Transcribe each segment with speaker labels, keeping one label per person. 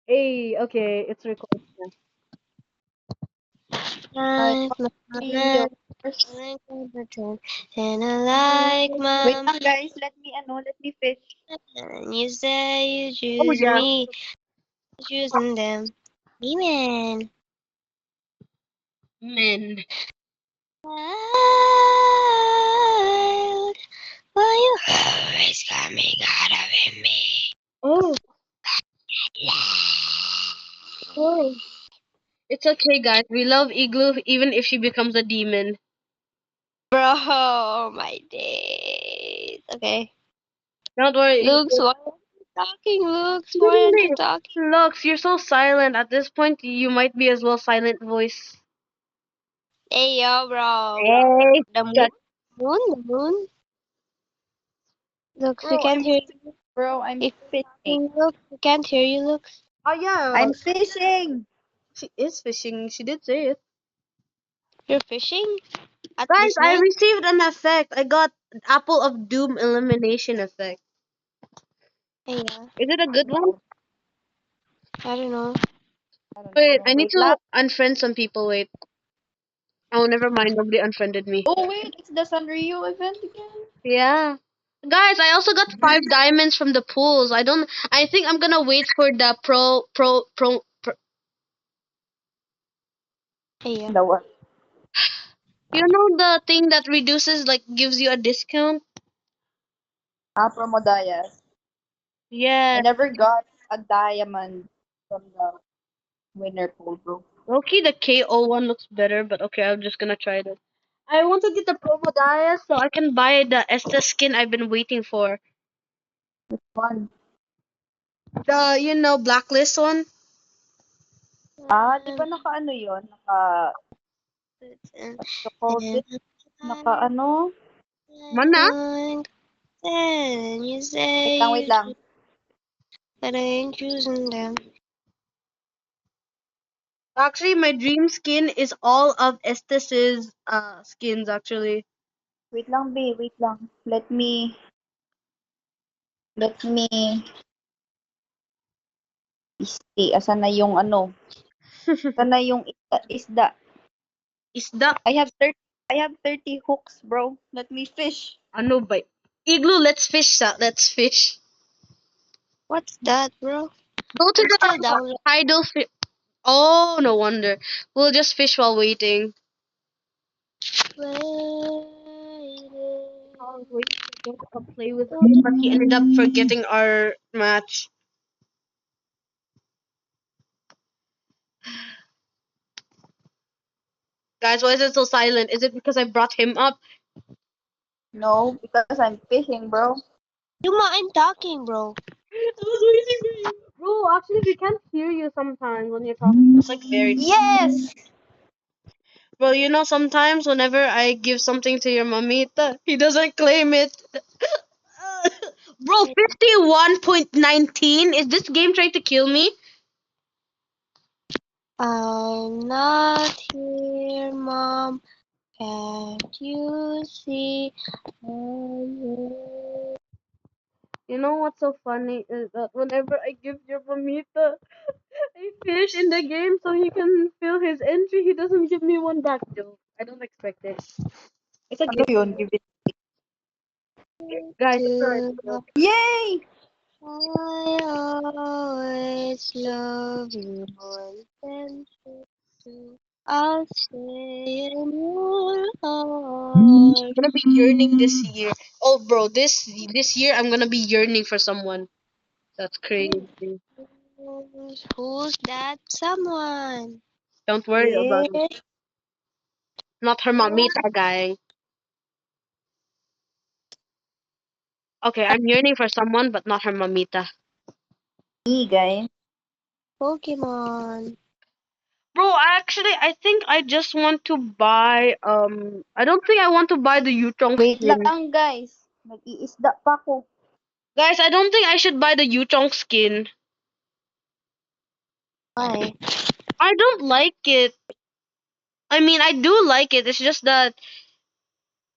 Speaker 1: Hey, okay, it's recording.
Speaker 2: I
Speaker 3: Like
Speaker 2: want to be
Speaker 3: mama,
Speaker 2: yours.
Speaker 3: like mama, and I like
Speaker 2: Wait
Speaker 3: mama.
Speaker 2: lang guys, let me fish.
Speaker 3: And you say you
Speaker 1: Oh
Speaker 3: choose
Speaker 1: yeah.
Speaker 3: me, choosing them. Amen.
Speaker 1: Men.
Speaker 3: Wild, why you always coming out of me?
Speaker 1: Oh, oh. It's okay, guys. We love Igloo even if she becomes a demon.
Speaker 3: Bro, my days. Okay.
Speaker 1: Don't worry,
Speaker 3: Lux,
Speaker 1: Igloo.
Speaker 3: why are you talking, Lux?
Speaker 1: What do
Speaker 3: Why
Speaker 1: you
Speaker 3: aren't you
Speaker 1: mean?
Speaker 3: talking?
Speaker 1: Lux, you're so silent. At this point, you might be as well silent voice.
Speaker 3: Hey, yo, bro.
Speaker 1: Hey,
Speaker 3: The moon?
Speaker 1: shut.
Speaker 3: Moon? The moon? Lux, we
Speaker 2: Bro,
Speaker 3: can't hear you.
Speaker 2: I'm
Speaker 3: If
Speaker 2: fishing.
Speaker 3: you're talking, Lux, we can't hear you, Lux.
Speaker 1: Oh yeah,
Speaker 2: I'm fishing.
Speaker 1: she is fishing. She did say it.
Speaker 3: You're fishing at
Speaker 1: Guys,
Speaker 3: this
Speaker 1: I
Speaker 3: night?
Speaker 1: received an effect. I got Apple of Doom elimination effect.
Speaker 3: Hey, yeah.
Speaker 1: Is it a good one?
Speaker 3: I don't know.
Speaker 2: I don't
Speaker 1: Wait,
Speaker 2: know.
Speaker 1: I need
Speaker 2: Wait lang.
Speaker 1: to unfriend some people. Wait. Oh, never mind. Nobody unfriended me.
Speaker 2: Oh wait, it's the Sanrio event again.
Speaker 1: Yeah. Guys, I also got 5 diamonds from the pools. I think I'm gonna wait for the pro.
Speaker 3: Hey, yeah.
Speaker 2: The what?
Speaker 1: You know the thing that reduces, like, gives you a discount?
Speaker 2: Ah, Promodayas. I
Speaker 1: Yeah.
Speaker 2: never got a diamond from the winner pool, bro.
Speaker 1: Okay, the KO one looks better, but okay, I'm just gonna try it. I want to get the promo dias so I can buy the Estes skin I've been waiting for.
Speaker 2: One.
Speaker 1: The, blacklist one?
Speaker 2: Ah, di ba naka ano yun? What you call this? Naka ano?
Speaker 1: Mana?
Speaker 3: Then you
Speaker 2: Wait
Speaker 3: say
Speaker 2: lang, wait
Speaker 3: you
Speaker 2: lang.
Speaker 3: choose, but I ain't choosing them.
Speaker 1: Actually, my dream skin is all of Estes's skins, actually.
Speaker 2: Wait lang, B. Wait lang. Let me see. Asan na yung ano? Asan na yung isda?
Speaker 1: Isda.
Speaker 2: I have 30 I have 30 hooks, bro. Let me fish.
Speaker 1: Ano ba? Igloo, let's fish, let's fish.
Speaker 3: What's that, bro?
Speaker 1: Go to
Speaker 3: I'm still
Speaker 1: the
Speaker 3: down.
Speaker 1: tidal fish. Oh, no wonder. We'll just fish while waiting. I was waiting for Joe to come play with us, but he ended up forgetting our match. Guys, why is it so silent? Is it because I brought him up?
Speaker 2: No, because I'm fishing, bro.
Speaker 3: Yuma, I'm talking, bro.
Speaker 1: I was waiting for you. Bro, actually, we can't hear you sometimes when you're talking. It's like very.
Speaker 2: Yes!
Speaker 1: Bro, sometimes whenever I give something to your mamita, he doesn't claim it. Bro, 51.19? Is this game trying to kill me?
Speaker 3: I'm not here, Mom. Can't you see?
Speaker 1: You know what's so funny is that whenever I give your mamita a fish in the game so he can fill his entry, he doesn't give me one back, though. I don't expect it. It's a
Speaker 2: Ano
Speaker 1: gift.
Speaker 2: yun? Give it.
Speaker 1: Guys, it's alright.
Speaker 3: To
Speaker 2: Yay!
Speaker 3: I always love you more than you. I'll stay in your
Speaker 1: I'm
Speaker 3: heart.
Speaker 1: gonna be yearning this year. Oh, bro, this year I'm gonna be yearning for someone. That's crazy.
Speaker 3: Who's that someone?
Speaker 1: Don't worry about it.
Speaker 2: Yeah.
Speaker 1: Not her mamita, guy. Okay, I'm yearning for someone, but not her mamita.
Speaker 2: Me, guys.
Speaker 3: Pokemon.
Speaker 1: Bro, I think I just want to buy. I don't think I want to buy the Yutong
Speaker 2: Wait
Speaker 1: skin.
Speaker 2: lang, guys. Nag-iisda pa ko.
Speaker 1: Guys, I don't think I should buy the Yutong skin.
Speaker 3: Why?
Speaker 1: I don't like it. I mean, I do like it. It's just that,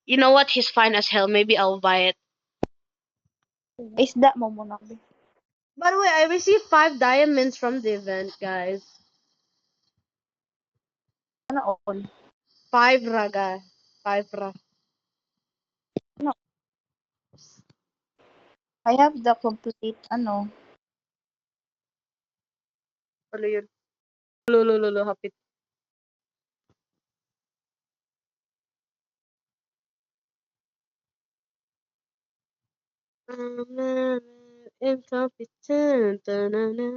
Speaker 1: you know what? He's fine as hell. Maybe I'll buy it.
Speaker 2: Isda mo muna. Be.
Speaker 1: By the way, I received 5 diamonds from the event, guys.
Speaker 2: Sana all.
Speaker 1: 5 raga. 5 ra.
Speaker 2: No, I have the complete,
Speaker 1: Ano yun? Lolo, hapit. Incompetent. Da-na-na.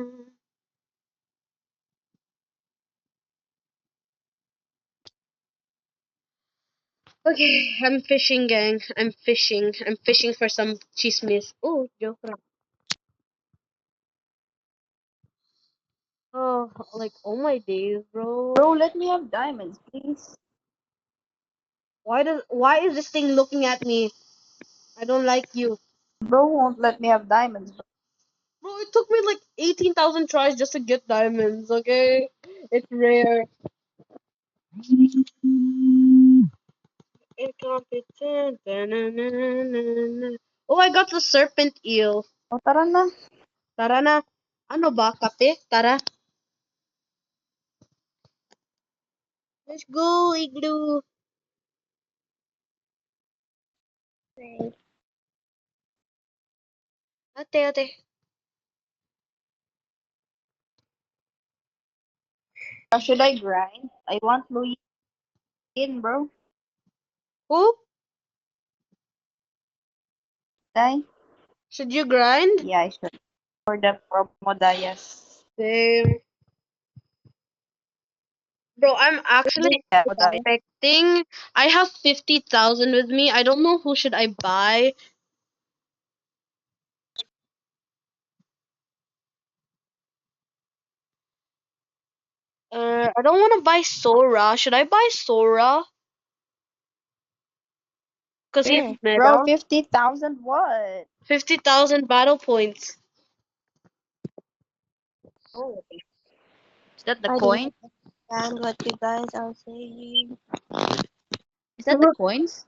Speaker 1: Okay, I'm fishing, gang. I'm fishing. I'm fishing for some chismis. Oh, joke lang. Oh, like, oh my days, bro.
Speaker 2: bro, let me have diamonds, please.
Speaker 1: Why is this thing looking at me? I don't like you.
Speaker 2: Bro won't let me have diamonds, bro.
Speaker 1: Bro, it took me like 18,000 tries just to get diamonds, okay? It's rare. Incompetent. Da-na-na-na-na. Oh, I got the serpent eel.
Speaker 2: O, tara na.
Speaker 1: Tara na. Ano ba? Kape? Tara. Let's go, Igloo. Ate.
Speaker 2: Should I grind? I want Louis in, bro.
Speaker 1: Who?
Speaker 2: Die?
Speaker 1: Should you grind?
Speaker 2: Yeah, I should. For the promo Dayas.
Speaker 1: Same. Bro, I'm actually
Speaker 2: Yeah, Dayas.
Speaker 1: expecting. I have 50,000 with me. I don't know who should I buy. I don't want to buy Sora. Should I buy Sora? Cause he's
Speaker 3: Where?
Speaker 2: Bro,
Speaker 1: meta.
Speaker 2: 50,000 what?
Speaker 1: 50,000 battle points.
Speaker 2: Oh, is that the
Speaker 3: I don't
Speaker 2: coin?
Speaker 3: understand what you guys are saying.
Speaker 2: Is that the coins?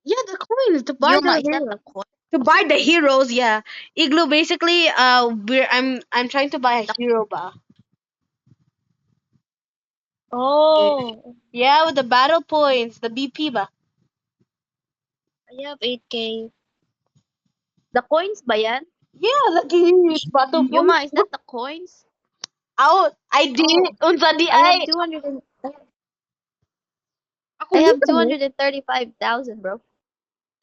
Speaker 1: Yeah, the coins to buy
Speaker 2: Yuma,
Speaker 1: the
Speaker 2: is that the
Speaker 1: heroes.
Speaker 2: coin?
Speaker 1: To buy the heroes, yeah. Igloo basically I'm trying to buy a hero ba.
Speaker 3: Oh,
Speaker 1: Yeah, with the battle points, the BP ba.
Speaker 3: I have 8K.
Speaker 2: The coins ba yan?
Speaker 1: Yeah, lagi battle points.
Speaker 2: Yuma, is that the coins?
Speaker 1: Out, I di
Speaker 2: Oh,
Speaker 1: unsa di
Speaker 2: I have
Speaker 1: ay
Speaker 2: 200 and,
Speaker 1: ako
Speaker 2: I
Speaker 1: mo
Speaker 2: have
Speaker 1: mo.
Speaker 2: 235,000, bro.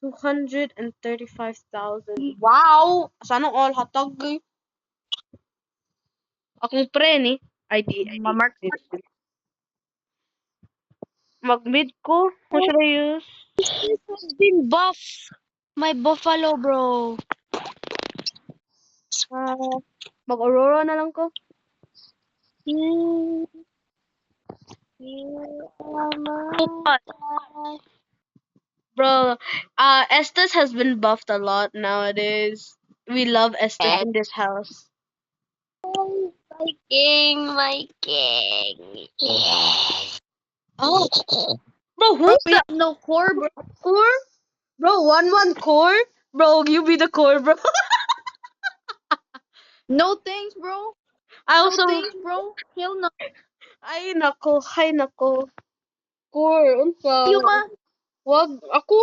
Speaker 1: 235,000. Wow! Sana all hatag. Akong pre ni. ID.
Speaker 2: Mamark.
Speaker 1: Mag-mid ko. What
Speaker 3: Oh,
Speaker 1: should I use?
Speaker 3: this has been buff. My buffalo, bro.
Speaker 1: Uh, mag-Aurora na lang ko.
Speaker 3: You, you are my life.
Speaker 1: Bro, Estes has been buffed a lot nowadays. We love Estes in this house.
Speaker 3: My king, my king. Yes.
Speaker 1: Oh, bro,
Speaker 2: Bro,
Speaker 1: who's
Speaker 2: we
Speaker 1: the
Speaker 2: have no core, bro.
Speaker 1: core? Bro, 1-1 core? Bro, you be the core, bro.
Speaker 2: No thanks, bro.
Speaker 1: I
Speaker 2: No
Speaker 1: also,
Speaker 2: thanks, bro. Hell no.
Speaker 1: ay nako. Core, unsa?
Speaker 2: Yuma.
Speaker 1: Wag, ako?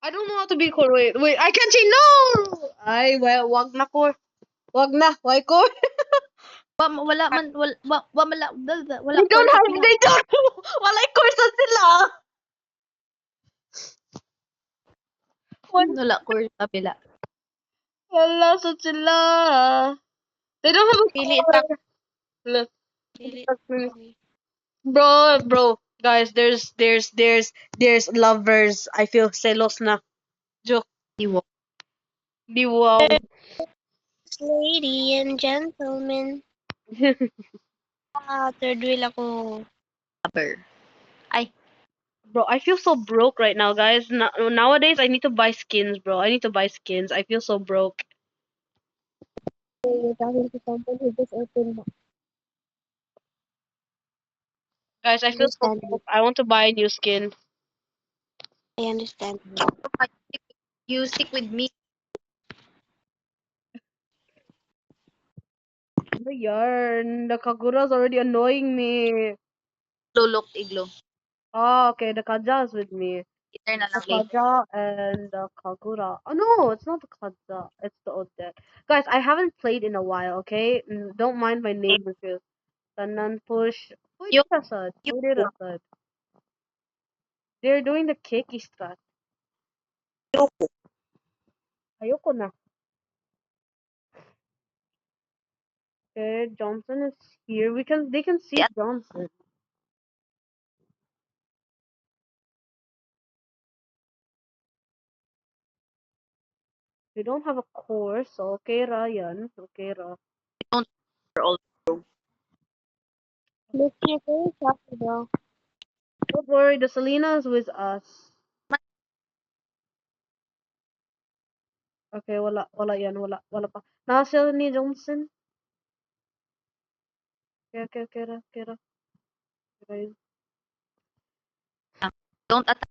Speaker 1: I don't know how to be core. Wait, I can't say no! Ay, well, wag na core. Wag na, why core?
Speaker 2: Wala man, wala
Speaker 1: They
Speaker 2: core
Speaker 1: don't
Speaker 2: sa
Speaker 1: have,
Speaker 2: pila.
Speaker 1: they don't, walay core sa sila.
Speaker 2: Wala core sa pila.
Speaker 1: Wala sa sila. They don't have a
Speaker 3: Pili ta.
Speaker 1: core. Look,
Speaker 3: Pili.
Speaker 1: bro, guys, there's lovers. I feel celos na. Joke.
Speaker 2: Iwo.
Speaker 1: Di wow.
Speaker 3: Lady and gentlemen. Third wheel ako.
Speaker 2: Upper. Ay,
Speaker 1: Bro, I feel so broke right now, guys. Nowadays, I need to buy skins, bro. I need to buy skins. I feel so broke.
Speaker 3: You're talking to someone who just opened the
Speaker 1: Guys, I feel so
Speaker 3: understand me.
Speaker 1: broke. I want to buy a new skin.
Speaker 3: I understand me.
Speaker 2: you stick with me.
Speaker 1: ba yarn? The Kagura's already annoying me.
Speaker 2: Lulok, iglo.
Speaker 1: Oh, okay, the Kaja is with me.
Speaker 2: Either na
Speaker 1: The
Speaker 2: lang later.
Speaker 1: Kaja and the Kagura. Oh no, it's not the Kaja. It's the Odet. Guys, I haven't played in a while, okay? Don't mind my name because Tanan push. Pwede
Speaker 2: Yung,
Speaker 1: rasad. Pwede
Speaker 2: yung,
Speaker 1: rasad. They're doing the Keki strat. Ayoko na. Okay, Johnson is here. They can see Johnson. We don't have a core, so okay Ryan. Okay Ra.
Speaker 2: don't all.
Speaker 3: Look, you're very happy, bro.
Speaker 1: Don't worry, the Selena's with us. Okay, wala yan, wala pa. Nasa ni Johnson. Okay, Ra, okay Ra. Okay.
Speaker 2: Don't attack.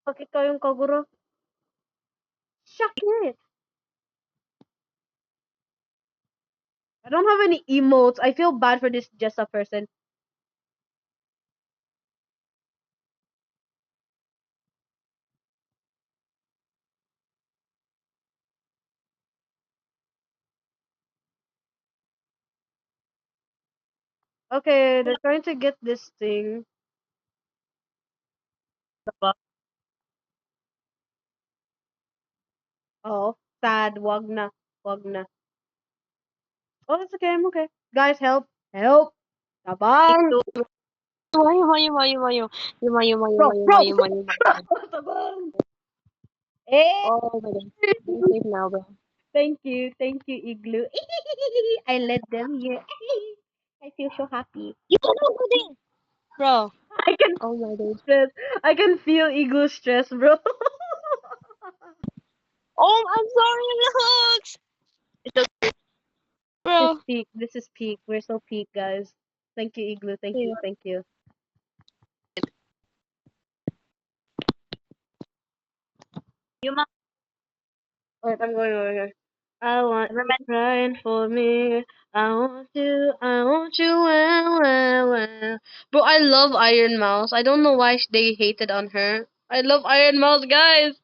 Speaker 1: Bakit kayong Kagura? Shakit! I don't have any emotes. I feel bad for this Jessa person. Okay, they're trying to get this thing. Oh, sad. Wag na. Wag na. Oh, it's okay. I'm okay. Guys, help. Help. Tabang. Bro, bro. Tabang. Eh.
Speaker 3: Oh my god. I'm safe now, bro.
Speaker 1: Thank you. Thank you, Igloo. I led them here. I feel so happy.
Speaker 3: You cannot do this! Bro.
Speaker 1: I can
Speaker 3: Oh my god.
Speaker 1: stress. I can feel Igloo's stress, bro.
Speaker 3: Oh, I'm sorry, Lux!
Speaker 1: This is
Speaker 3: Bro.
Speaker 1: peak. This is peak. We're so peak, guys. Thank you, Igloo. Thank you.
Speaker 3: Yeah.
Speaker 1: Thank you.
Speaker 2: Yung mga,
Speaker 1: Alright, I'm going over here. I want
Speaker 2: never
Speaker 1: you
Speaker 2: mind.
Speaker 1: crying for me. I want you, well. Bro, I love Iron Mouse. I don't know why they hated on her. I love Iron Mouse, guys.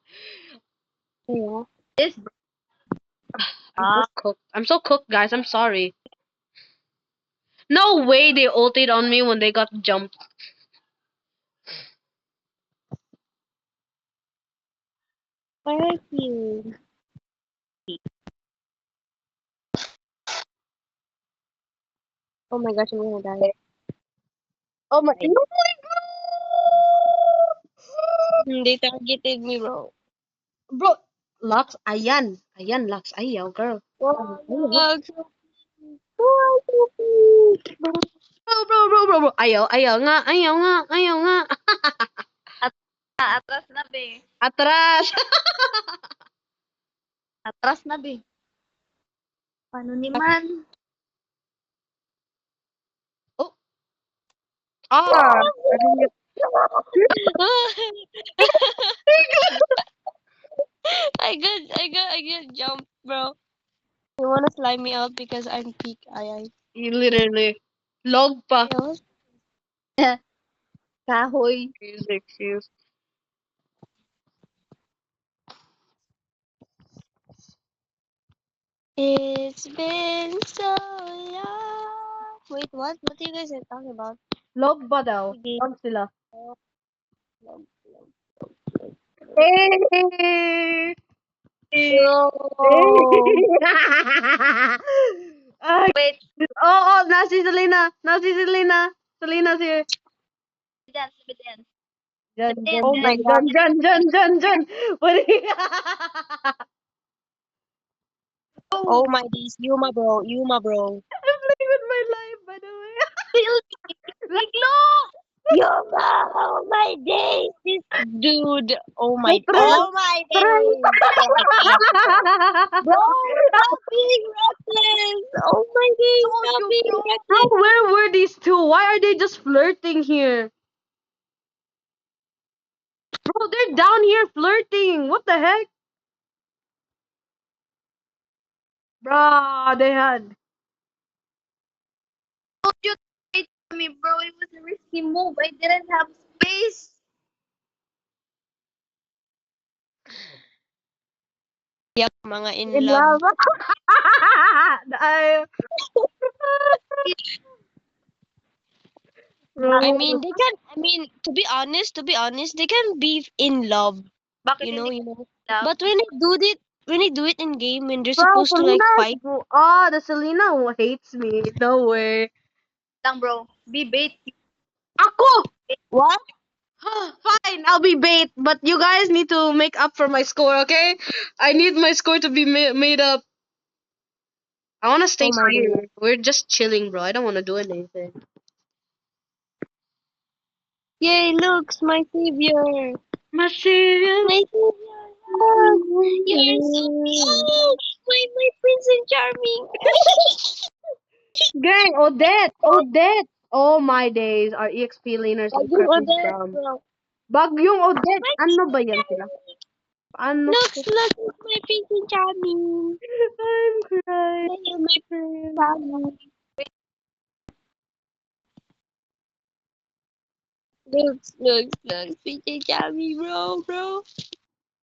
Speaker 3: Yeah.
Speaker 2: This,
Speaker 1: I'm so cooked. I'm so cooked, guys. I'm sorry. No way they ulted on me when they got jumped.
Speaker 3: Where are you? Oh my gosh, I'm gonna die.
Speaker 1: Oh my! No,
Speaker 3: They targeted me, bro.
Speaker 1: bro. Lux, ayan, Lux, ayaw, girl.
Speaker 3: Oh,
Speaker 1: Ayaw.
Speaker 3: Lux. Oh, so cute.
Speaker 1: Bro. Ayaw nga.
Speaker 2: at, atras na be.
Speaker 1: Atras.
Speaker 2: Atras na be. Paano ni man?
Speaker 1: Oh, ah. I didn't get.
Speaker 3: I get jumped, bro. You wanna slime me out because I'm peak I.
Speaker 1: Literally. Log pa.
Speaker 3: Yes.
Speaker 2: Kahoy.
Speaker 1: Excuse.
Speaker 3: It's been so long. Wait, what? What are you guys talking about?
Speaker 1: Log ba daw?
Speaker 3: Sige.
Speaker 1: Log sila.
Speaker 3: Log.
Speaker 1: Hey!
Speaker 3: Yo.
Speaker 1: Ay,
Speaker 2: Wait,
Speaker 1: oh, nasi Selena. Selena's here.
Speaker 2: dance, let me dance.
Speaker 1: Jan,
Speaker 2: Let me
Speaker 1: Jan,
Speaker 2: dance,
Speaker 3: Oh
Speaker 1: Jan,
Speaker 3: my
Speaker 2: guys.
Speaker 3: god.
Speaker 1: Jan. What are you?
Speaker 3: Oh my days. Yuma, bro. Yuma, bro.
Speaker 1: I'm playing with my life, by the way.
Speaker 2: Biglo!
Speaker 3: Yuma. Oh my days. This dude. Oh my.
Speaker 1: Atras!
Speaker 3: Oh my
Speaker 1: Atras!
Speaker 3: days. Bro, stop being reckless. Oh my days. Stop being
Speaker 1: Bro,
Speaker 3: reckless.
Speaker 1: where were these two? Why are they just flirting here? Bro, they're down here flirting. What the heck? Bro, they had.
Speaker 2: Told you to wait for me, bro. It was a risky move. I didn't have space.
Speaker 3: Yup, mga in
Speaker 1: In
Speaker 3: love.
Speaker 1: love. I,
Speaker 3: I
Speaker 1: bro.
Speaker 3: mean, they can. I mean, to be honest, they can be in love.
Speaker 2: Bakit
Speaker 3: You know,
Speaker 2: hindi
Speaker 3: you know.
Speaker 2: love?
Speaker 3: But when they do it in game, when they're
Speaker 1: Bro,
Speaker 3: supposed to like
Speaker 1: Selena
Speaker 3: fight.
Speaker 1: is. Oh, the Selena who hates me. No way.
Speaker 2: Lang, bro. Be bait.
Speaker 1: Ako!
Speaker 3: What?
Speaker 1: Fine, I'll be bait, but you guys need to make up for my score, okay? I need my score to be made up. I want to stay
Speaker 3: Oh my god.
Speaker 1: here. We're just chilling, bro. I don't want to do anything.
Speaker 3: Yay! Looks my savior.
Speaker 1: My savior.
Speaker 3: My savior. Look, you're so cute. My prince and charming.
Speaker 1: Gang, Odette, Odette. Oh my days, our EXP laners
Speaker 3: Like you
Speaker 1: are
Speaker 3: were
Speaker 1: is
Speaker 3: there,
Speaker 1: dumb.
Speaker 3: bro.
Speaker 1: Bagyong Odette,
Speaker 3: My
Speaker 1: ano
Speaker 3: prince
Speaker 1: ba
Speaker 3: and
Speaker 1: yan sila?
Speaker 3: charming.
Speaker 1: Paano?
Speaker 3: Look, my prince and charming.
Speaker 1: I'm crying.
Speaker 3: My charming. Looks, prince and charming, bro.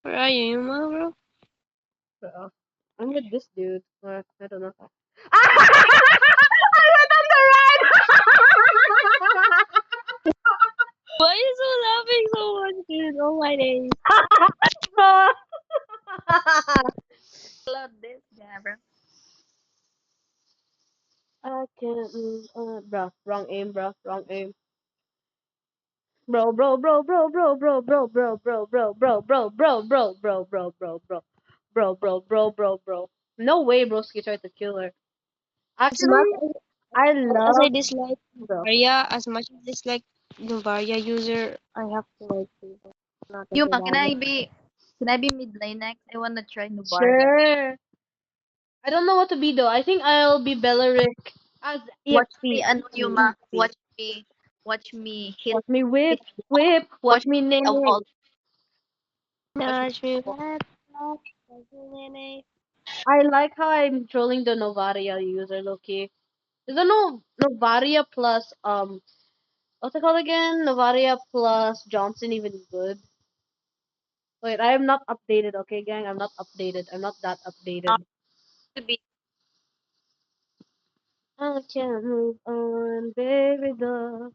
Speaker 3: Where are you, Yuma, bro?
Speaker 1: I'm with this dude. I don't know. I went on the ride!
Speaker 3: Why are you so laughing so much, dude? Oh my days.
Speaker 1: Bro.
Speaker 2: Love this. Yeah, bro.
Speaker 1: I can't move on. Bro, wrong aim, bro. Wrong aim. Bro. No way, broski tried to kill her.
Speaker 3: As much
Speaker 1: Actually,
Speaker 3: as,
Speaker 1: I
Speaker 3: as I
Speaker 1: love
Speaker 3: dislike
Speaker 1: bro.
Speaker 3: Varia, as much as I dislike the Varia user, I have to like people. Not a
Speaker 2: Yuma,
Speaker 3: good
Speaker 2: can I be mid lane next? I wanna try Nubaria.
Speaker 1: Sure. I don't know what to be though. I think I'll be Belleric as
Speaker 2: Watch
Speaker 1: EXP.
Speaker 2: me, ano, Yuma.
Speaker 1: EXP.
Speaker 2: Watch me hit,
Speaker 1: Watch me whip,
Speaker 2: hit,
Speaker 1: whip. Watch
Speaker 2: watch
Speaker 1: me
Speaker 2: me a
Speaker 1: nail.
Speaker 2: wall. Watch me
Speaker 3: Touch me
Speaker 2: wall.
Speaker 3: back.
Speaker 1: I like how I'm trolling the Novaria user, Loki. Is the Novaria plus what's it called again? Novaria plus Johnson even good? Wait, I am not updated, okay, gang? I'm not updated. I'm not that updated.
Speaker 2: To be
Speaker 1: I can't move on, baby doll.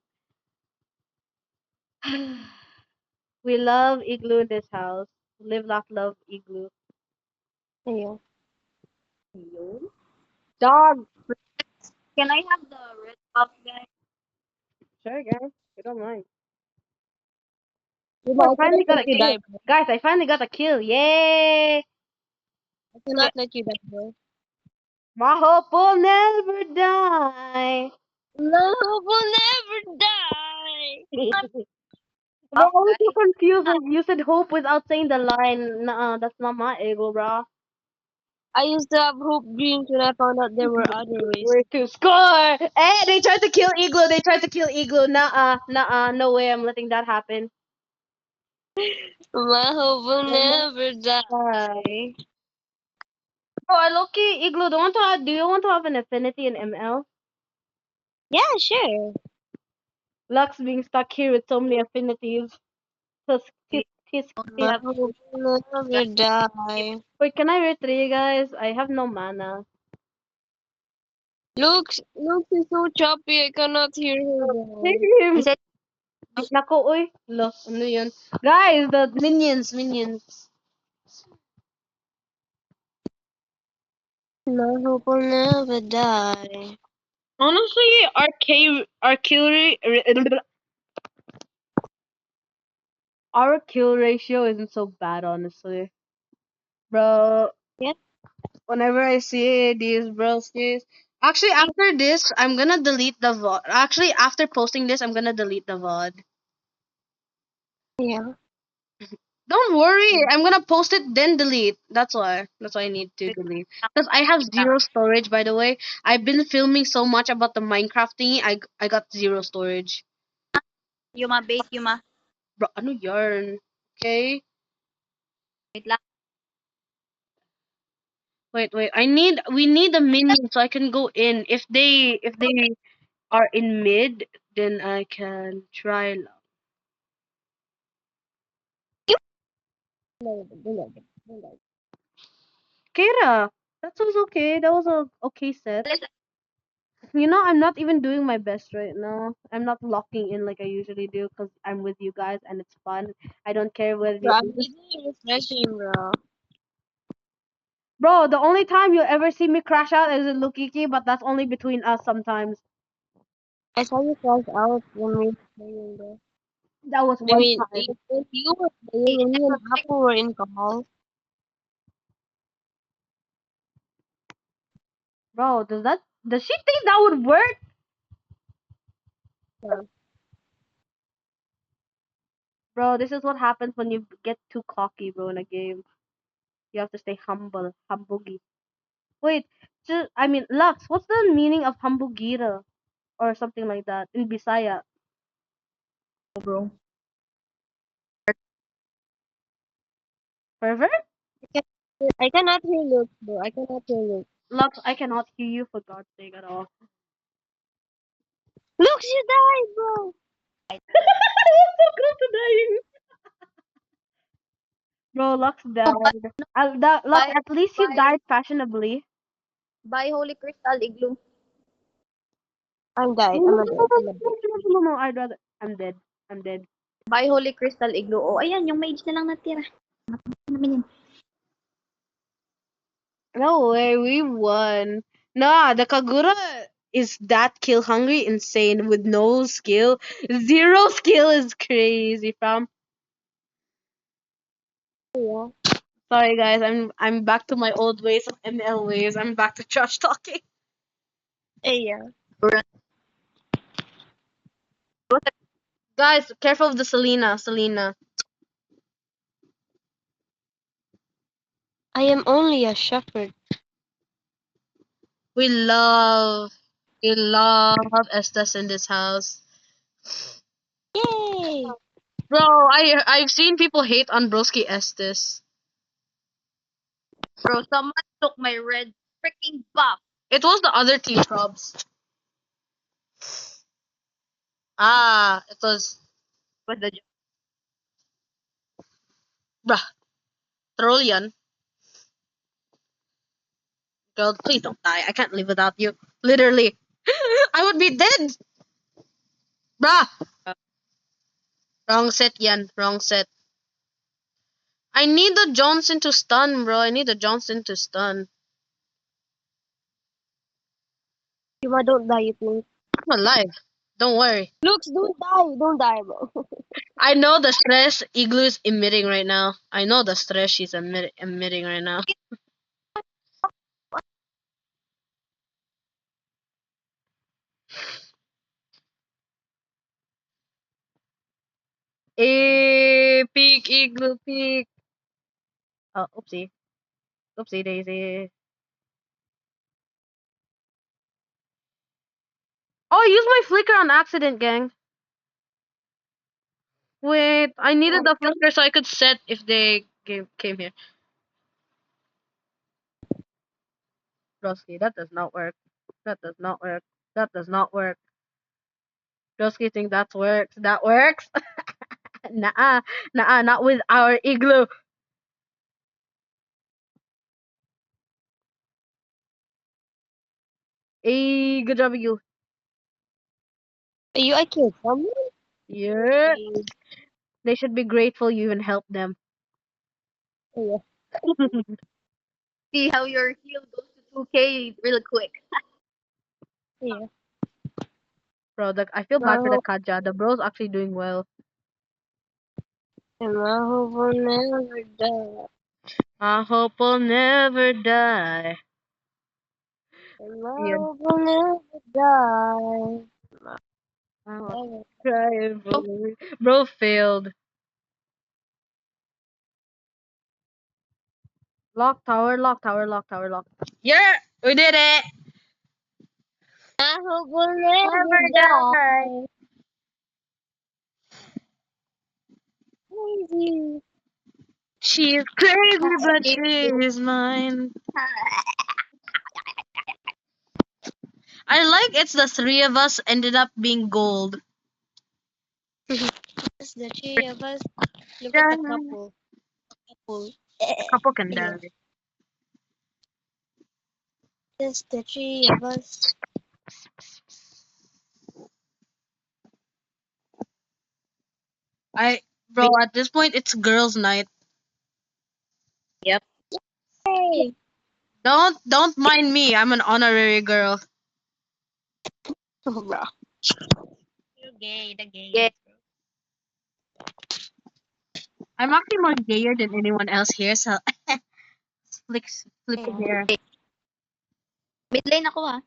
Speaker 1: We love Igloo in this house. Live, laugh, love Igloo.
Speaker 3: Ayun.
Speaker 2: you.
Speaker 1: Dog!
Speaker 2: Can I have the red buff, guys?
Speaker 1: Sure, guys. We don't mind.
Speaker 3: Diba,
Speaker 1: Oh, I
Speaker 3: I
Speaker 1: finally
Speaker 3: cannot
Speaker 1: got
Speaker 3: let
Speaker 1: a
Speaker 3: you
Speaker 1: kill.
Speaker 3: die, bro.
Speaker 1: Guys, I finally got a kill. Yay!
Speaker 3: I cannot let you die, bro.
Speaker 1: My hope will never die.
Speaker 3: Love will never die.
Speaker 1: Bro, I
Speaker 2: Buff,
Speaker 1: was so
Speaker 2: guys.
Speaker 1: confused. Like, you said hope without saying the line. Nuh-uh, that's not my ego, bro.
Speaker 3: I used to have hope dreams when I found out there were other ways.
Speaker 1: We're to score. Hey, they tried to kill Igloo. They tried to kill Igloo. Nuh-uh. No way I'm letting that happen.
Speaker 3: My hope will never
Speaker 1: Uh,
Speaker 3: die.
Speaker 1: Bro, I Loki, Igloo, do you want to have an affinity in ML?
Speaker 3: Yeah, sure.
Speaker 1: Lux being stuck here with so many affinities. Tisk, tisk, tisk,
Speaker 2: Only
Speaker 1: tisk.
Speaker 3: My
Speaker 2: have
Speaker 3: hope will never die.
Speaker 1: Wait, can I retry you guys? I have no mana.
Speaker 3: Looks is so choppy. I cannot hear her, bro.
Speaker 2: I
Speaker 1: Same.
Speaker 2: said
Speaker 1: Nako, uy. Lo, ano yun? Guys, the minions.
Speaker 3: My hope will never die.
Speaker 1: Honestly, our kill ratio isn't so bad, honestly. Bro,
Speaker 3: Yeah,
Speaker 1: whenever I see these broskies. Actually, after this, I'm gonna delete the VOD. Actually, after posting this, I'm gonna delete the VOD.
Speaker 3: yeah.
Speaker 1: Don't worry, I'm gonna post it then delete. That's why. That's why I need to delete. Because I have zero storage, by the way. I've been filming so much about the Minecraft thingy. I got zero storage.
Speaker 2: Yuma bait, Yuma.
Speaker 1: Bro, ano yarn? Okay.
Speaker 2: Wait lang.
Speaker 1: Wait. We need a minion so I can go in. If they are in mid, then I can try. Kira, that was okay. That was a okay set. You know, I'm not even doing my best right now. I'm not locking in like I usually do because I'm with you guys and it's fun. I don't care whether
Speaker 3: Bro,
Speaker 1: you.
Speaker 3: I'm busy refreshing, bro.
Speaker 1: Bro, the only time you'll ever see me crash out is in Lukiki, but that's only between us sometimes.
Speaker 3: I saw you crash out when we were playing there.
Speaker 1: That was
Speaker 3: I
Speaker 1: one
Speaker 3: mean,
Speaker 1: time.
Speaker 3: you were playing and me and Apple were in call.
Speaker 1: Bro, does she think that would work?
Speaker 3: Yeah.
Speaker 1: Bro, this is what happens when you get too cocky, bro, in a game. You have to stay humble. Humbugi. Wait, I mean, Lux, what's the meaning of Hambugira? Or something like that in Bisaya?
Speaker 2: Bro.
Speaker 1: Pervert?
Speaker 3: I cannot hear Luke, bro. I cannot hear Luke.
Speaker 1: Lux, I cannot hear you for God's sake at all.
Speaker 3: Luke, you died, bro.
Speaker 1: I was so close to dying. Bro, Lux
Speaker 2: Oh,
Speaker 1: died. Lux,
Speaker 2: buy,
Speaker 1: at least you
Speaker 2: buy,
Speaker 1: died fashionably.
Speaker 2: buy Holy Crystal Igloo.
Speaker 3: I'm died.
Speaker 1: No, no,
Speaker 3: I'm
Speaker 1: no,
Speaker 3: a
Speaker 1: no,
Speaker 3: dead. I'm a dead.
Speaker 1: no, I'd rather. I'm dead. I'm dead.
Speaker 2: Buy Holy Crystal Igloo. Oh, ayan, yung mage na lang natira. Namin yun.
Speaker 1: No way, we won. Nah, the Kagura is that kill hungry, insane with no skill. Zero skill is crazy, fam.
Speaker 3: Yeah.
Speaker 1: Sorry guys, I'm back to my old ways of ML ways. I'm back to trash talking.
Speaker 3: Yeah.
Speaker 1: Guys, careful of the Selena.
Speaker 3: I am only a shepherd.
Speaker 1: We love Estes in this house.
Speaker 3: Yay!
Speaker 1: Bro, I've seen people hate on Broski Estes.
Speaker 2: Bro, someone took my red freaking buff.
Speaker 1: It was the other team probs. It was
Speaker 2: What's the
Speaker 1: bruh. Troll yan. Girl, please don't die. I can't live without you. Literally. I would be dead. Bruh. Wrong set yan. Wrong set. I need the Johnson to stun, bro. I need the Johnson to stun.
Speaker 3: Yuma, don't die, please.
Speaker 1: I'm alive. Don't worry.
Speaker 3: Luke, don't die. Don't die, bro.
Speaker 1: I know the stress Igloo is emitting right now. I know the stress she's emitting right now. Peak Igloo, peak. Oh, oopsie. Oopsie daisy. Oh, I used my flicker on accident, gang. Wait, I needed the flicker so I could set if they came here. Broski, that does not work. That does not work. That does not work. Broski think that works. That works? Nah, not with our Igloo. Hey, good job, you.
Speaker 3: I killed someone?
Speaker 1: Yeah. They should be grateful you even helped them.
Speaker 3: Yeah.
Speaker 2: see how your heal goes to 2K real quick?
Speaker 3: Yeah.
Speaker 1: Bro, I feel bad for the Kaja. The bro's actually doing well.
Speaker 3: And I hope will never die.
Speaker 1: I hope I'll never die.
Speaker 3: And I
Speaker 1: Yeah.
Speaker 3: hope will never die.
Speaker 1: I'm
Speaker 3: Never.
Speaker 1: crying for me. Bro failed. Lock tower, lock tower, lock tower, lock. Yeah, we did it.
Speaker 3: I hope will never
Speaker 1: Never die.
Speaker 3: die. Crazy.
Speaker 1: She's crazy, but she is mine. I like it's the three of us ended up being gold.
Speaker 3: It's the three of us. Look
Speaker 1: Yeah,
Speaker 3: at the couple. Couple.
Speaker 1: a couple can
Speaker 3: Yeah.
Speaker 1: die.
Speaker 3: Just the three of us.
Speaker 1: Bro, at this point it's girls' night.
Speaker 2: Yep.
Speaker 3: Hey.
Speaker 1: Don't mind me. I'm an honorary girl.
Speaker 3: Oh, bro. You're gay, the gay.
Speaker 2: Yeah.
Speaker 1: I'm actually more gayer than anyone else here, so flick the hair.
Speaker 2: Mid lane ako ah.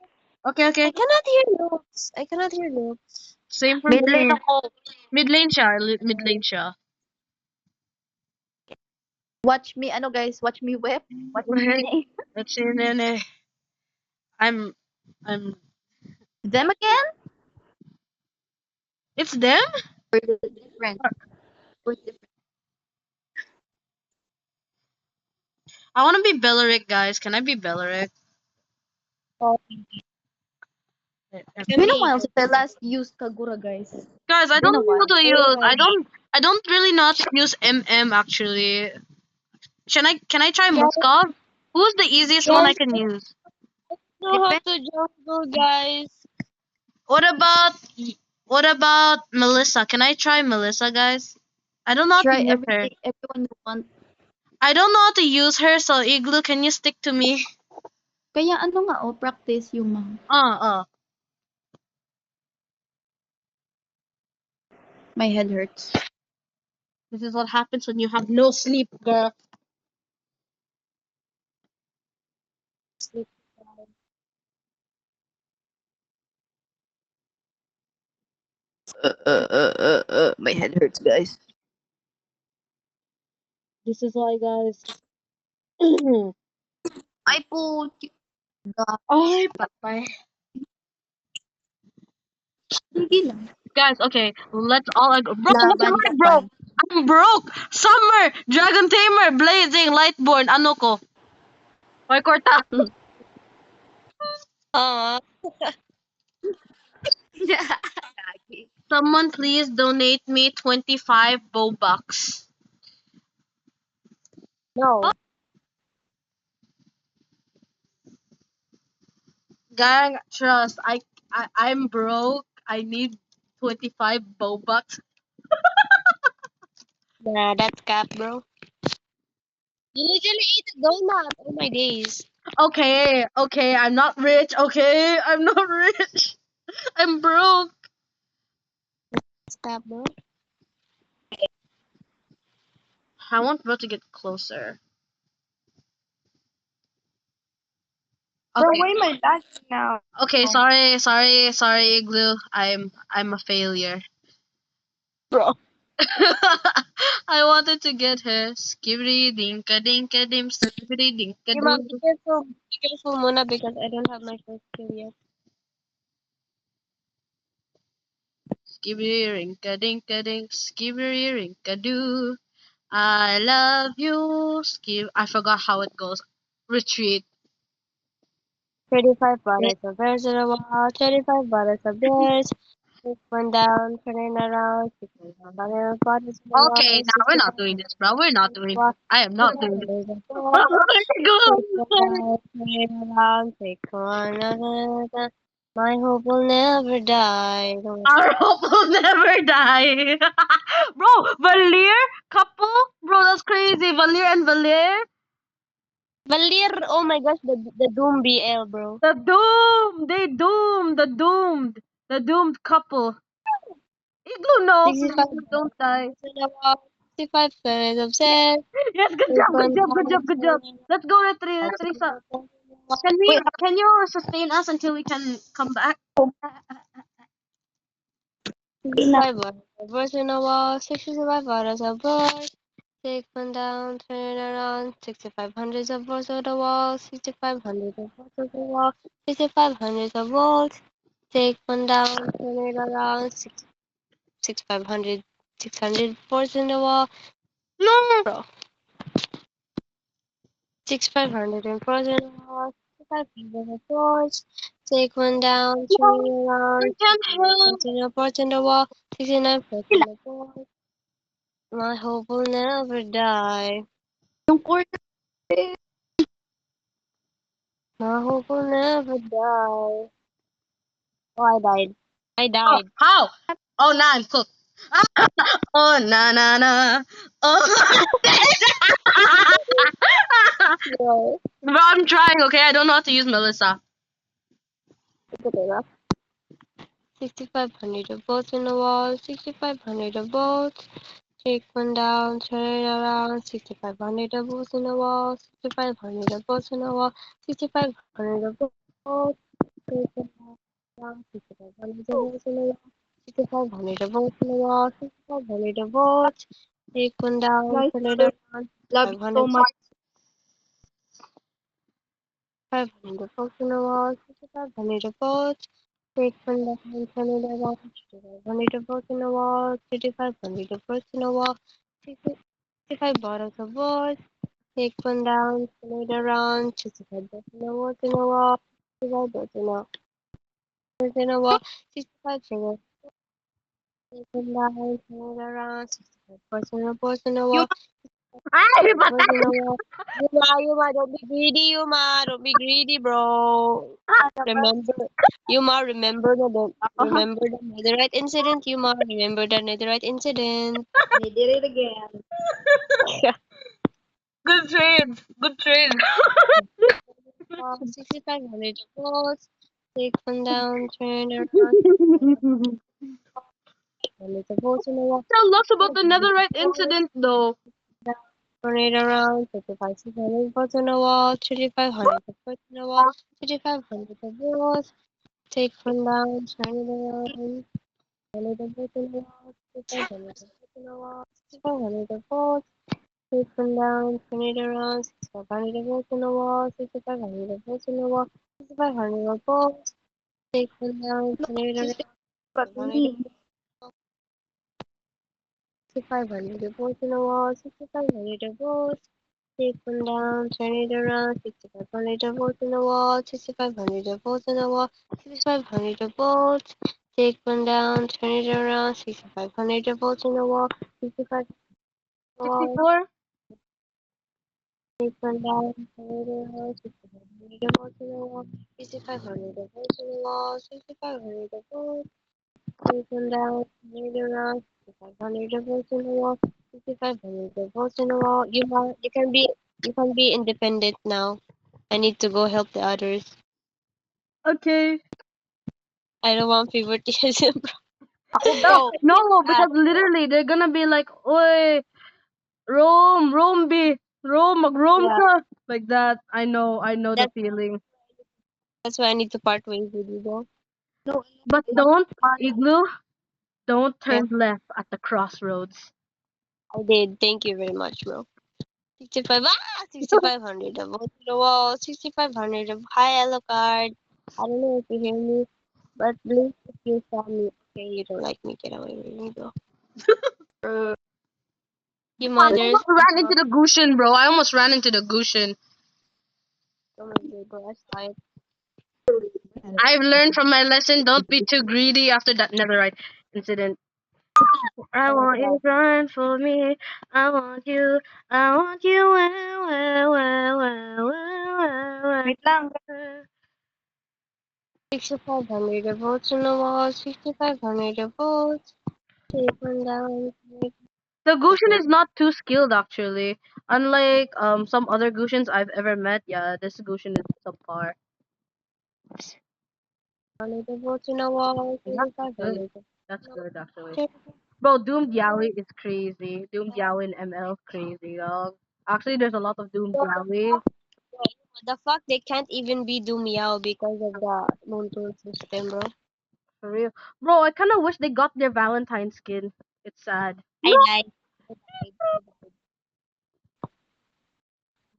Speaker 1: Okay,
Speaker 3: I
Speaker 1: okay.
Speaker 3: cannot hear notes. I cannot hear notes.
Speaker 1: Same for
Speaker 2: Mid
Speaker 1: me.
Speaker 2: lane ako.
Speaker 1: Mid lane siya. Mid lane siya.
Speaker 2: Watch me, ano guys, watch me whip. Watch me name.
Speaker 1: That's it, nene. I'm.
Speaker 2: Them again?
Speaker 1: It's them.
Speaker 2: We're different. We're different.
Speaker 1: I want to be Belleric, guys. Can I be Belleric?
Speaker 3: Oh,
Speaker 2: It's been a while since I last used Kagura, guys.
Speaker 1: Guys, I
Speaker 2: Been
Speaker 1: don't
Speaker 2: a
Speaker 1: know
Speaker 2: while.
Speaker 1: how to use. I don't really know how to use MM actually. Can I try
Speaker 3: Yeah.
Speaker 1: Moskov? Who's the easiest one I can use?
Speaker 3: know how to jungle, guys.
Speaker 1: What about Melissa? Can I try Melissa, guys? I don't know how to
Speaker 2: Try
Speaker 1: use her.
Speaker 2: everything, everyone you want.
Speaker 1: I don't know how to use her, so Igloo, can you stick to me?
Speaker 2: Kaya ano nga, practice yung mga. My head hurts.
Speaker 1: This is what happens when you have no sleep, girl.
Speaker 3: Sleep.
Speaker 2: My head hurts, guys.
Speaker 1: This is why, guys.
Speaker 2: Ay po.
Speaker 1: Ay, patay.
Speaker 2: Sige lang.
Speaker 1: Guys, okay, let's all agree. Bro, why
Speaker 2: Laban
Speaker 1: am I
Speaker 2: Japan.
Speaker 1: broke? I'm broke. Summer, Dragon Tamer, Blazing, Lightborn, ano ko? Hoy, Korta. Someone please donate me 25 Bobucks.
Speaker 3: No.
Speaker 1: Gang, trust. I'm broke. I need 25 Bobucks.
Speaker 3: Nah, that's cap, bro. You literally ate a donut. Oh my days.
Speaker 1: Okay, I'm not rich. Okay, I'm not rich. I'm broke.
Speaker 3: That's cap, bro.
Speaker 1: I want bro to get closer.
Speaker 2: Bro,
Speaker 1: Okay.
Speaker 2: why am I back now?
Speaker 1: Okay, sorry, Igloo. I'm a failure.
Speaker 3: Bro.
Speaker 1: I wanted to get her. Skibidi dinka dinka dim, skibidi dinka
Speaker 3: Hey, mom,
Speaker 1: doo.
Speaker 3: be careful, Mona, because I don't have my first kill yet.
Speaker 1: Skibidi rinka dinka dink, skibidi rinka doo. I love you. I forgot how it goes. Retreat.
Speaker 3: 35 bottles of bears in a wall, 35 bottles of bears. Take one down, turning around, 65 bottles in the wall,
Speaker 1: Okay, now we're
Speaker 3: 65
Speaker 1: not doing this, bro. We're not doing this.
Speaker 3: wall,
Speaker 1: I am not doing this.
Speaker 3: bottles of
Speaker 1: Oh
Speaker 3: wall.
Speaker 1: my
Speaker 3: Take
Speaker 1: god.
Speaker 3: one down, turning around, take one another. My hope will never die.
Speaker 1: Our hope will never die. Bro, Valir couple? Bro, that's crazy. Valir and Valir?
Speaker 3: Valir, oh my gosh, the Doom BL, bro.
Speaker 1: The doom! They doomed! The doomed! The doomed couple. Igloo, no,
Speaker 3: 65
Speaker 1: please don't die.
Speaker 3: in the wall, 65 minutes of set.
Speaker 1: Yes, good
Speaker 3: Take
Speaker 1: job, good
Speaker 3: one
Speaker 1: job, good
Speaker 3: down,
Speaker 1: job, good job.
Speaker 3: turning
Speaker 1: Let's go, retreat,
Speaker 3: around,
Speaker 1: retreat.
Speaker 3: 65 bottles in the wall.
Speaker 2: Wait,
Speaker 1: Can you sustain us until we can come back?
Speaker 3: 65 bottles of birds in a wall, 65 bottles of birds. Take one down, turn it around, 65 hundreds of volts on the wall, 65 hundreds of volts on the wall, 65 hundreds of volts. Take one down, turn it around, 6500, 600 volts in the wall.
Speaker 1: No!
Speaker 3: Bro. 6,500 and frozen in the wall. 6,500 of boards. Take one down, turn it around.
Speaker 1: I can't help.
Speaker 3: 69 boards in the wall. 69 boards in the board. My hope will never die.
Speaker 2: Yung corner.
Speaker 3: My hope will never die. Oh, I died. I
Speaker 1: Oh,
Speaker 3: died.
Speaker 1: how? Oh, nah, I'm cooked. Oh, na na na. Oh.
Speaker 3: No.
Speaker 1: Bro, I'm trying, okay? I don't know how to use Melissa.
Speaker 3: Good enough. 6,500 of boats in the wall. 6,500 of boats. Take one down, turn it around. 6,500 of boats in the wall. 6,500 of boats in the wall. 6,500 of boats. Take one down. 6,500 of boats in the wall. 6,500 of boats in the wall. 6,500 of boats. Take one down,
Speaker 2: Guys,
Speaker 3: turn it around.
Speaker 2: love you so
Speaker 3: 500
Speaker 2: much.
Speaker 3: 500 boats in the wall. 6,500 of boats. Take one down, turn it around. 500 of boats in the wall. 3,500 of boats in the wall. 65 bottles of boats. Take one down, turn it around. 65 bottles in the wall, in the wall. 65 bottles in the wall. 65 fingers. Take one down, turn it around. 65 bottles in the
Speaker 2: You
Speaker 3: wall.
Speaker 1: Ay,
Speaker 3: Bottles in
Speaker 1: patay!
Speaker 3: the wall. Yuma, don't be greedy, Yuma. Don't be greedy, bro. Remember, Yuma, remember the netherite incident, Yuma. Remember the netherite incident.
Speaker 2: He did it again.
Speaker 1: Good trade. Good trade.
Speaker 3: 6,500 volts. Take one down, turn around. And it's a volts in the wall.
Speaker 1: Tell lots about the
Speaker 3: 6,500
Speaker 1: netherite
Speaker 3: volts.
Speaker 1: incident, though.
Speaker 3: Down, turn it around. 6,500 volts on the wall. 3,500 volts on the wall. 3,500 volts. Take one down, turn it around. 100 volts on the wall. 6,500 volts on the wall. 6,500 volts. Take one down, turn it around. 6,500 volts on the wall. 6,500 volts on the wall. 6,500 volts. Take one down, turn it around.
Speaker 2: But
Speaker 3: 500
Speaker 2: me,
Speaker 3: 6,500 volts in the wall. 6,500 volts. Take one down, turn it around. 6,500 volts in the wall. 6,500 volts in the wall. 6,500 volts. Take one down, turn it around. 6,500 volts in the wall. 65 wall.
Speaker 1: 64?
Speaker 3: Take one down, turn it around. 6,500 volts in the wall. 6,500 volts in the wall. 6,500 volts. Take one down, turn it around. 6,500 volts in the wall. 6,500 volts in the wall. You can be independent now. I need to go help the others.
Speaker 1: Okay.
Speaker 3: I don't want favoritism.
Speaker 2: ako
Speaker 1: No,
Speaker 2: daw.
Speaker 1: no, because literally they're gonna be like, "Oi, Rome be Rome
Speaker 3: Yeah,
Speaker 1: ka," like that. I know the
Speaker 3: that's
Speaker 1: feeling.
Speaker 3: that's why I need to part ways with you, though.
Speaker 2: No,
Speaker 1: But
Speaker 2: I
Speaker 1: don't,
Speaker 2: want
Speaker 1: Igloo, don't
Speaker 3: Yeah,
Speaker 1: turn left at the crossroads.
Speaker 3: I did. Thank you very much, bro. 6,500 of volts in the wall. 6,500 of high elo card. I don't know if you hear me, but blink if you saw me. Okay, you don't like me. Get away with me, bro. You
Speaker 1: I
Speaker 3: mothers.
Speaker 1: almost ran into the Gushin, bro. I almost ran into the Gushin.
Speaker 3: Oh my god, bro, I saw it.
Speaker 1: I've learned from my lesson. Don't be too greedy after that netherite incident. I want you to run for me. I want you. I want you.
Speaker 2: Wait lang.
Speaker 3: 6,500 volts on the wall. 6,500 volts. Take one down.
Speaker 1: The Gushin is not too skilled actually. Unlike some other Gushins I've ever met, yeah, this Gushin is subpar.
Speaker 3: 100 volts on the wall.
Speaker 1: Yeah, that's good.
Speaker 3: 6,500.
Speaker 1: That's good actually.
Speaker 3: Check.
Speaker 1: Bro, Doomed Yaoi is crazy. Doomed Yaoi in ML is crazy, dog. Actually, there's a lot of Doomed Yaoi.
Speaker 3: The fuck they can't even be do meow because of the monsoon system, bro.
Speaker 1: For real. Bro, I kind of wish they got their Valentine skin. It's sad.
Speaker 3: I died. I died. I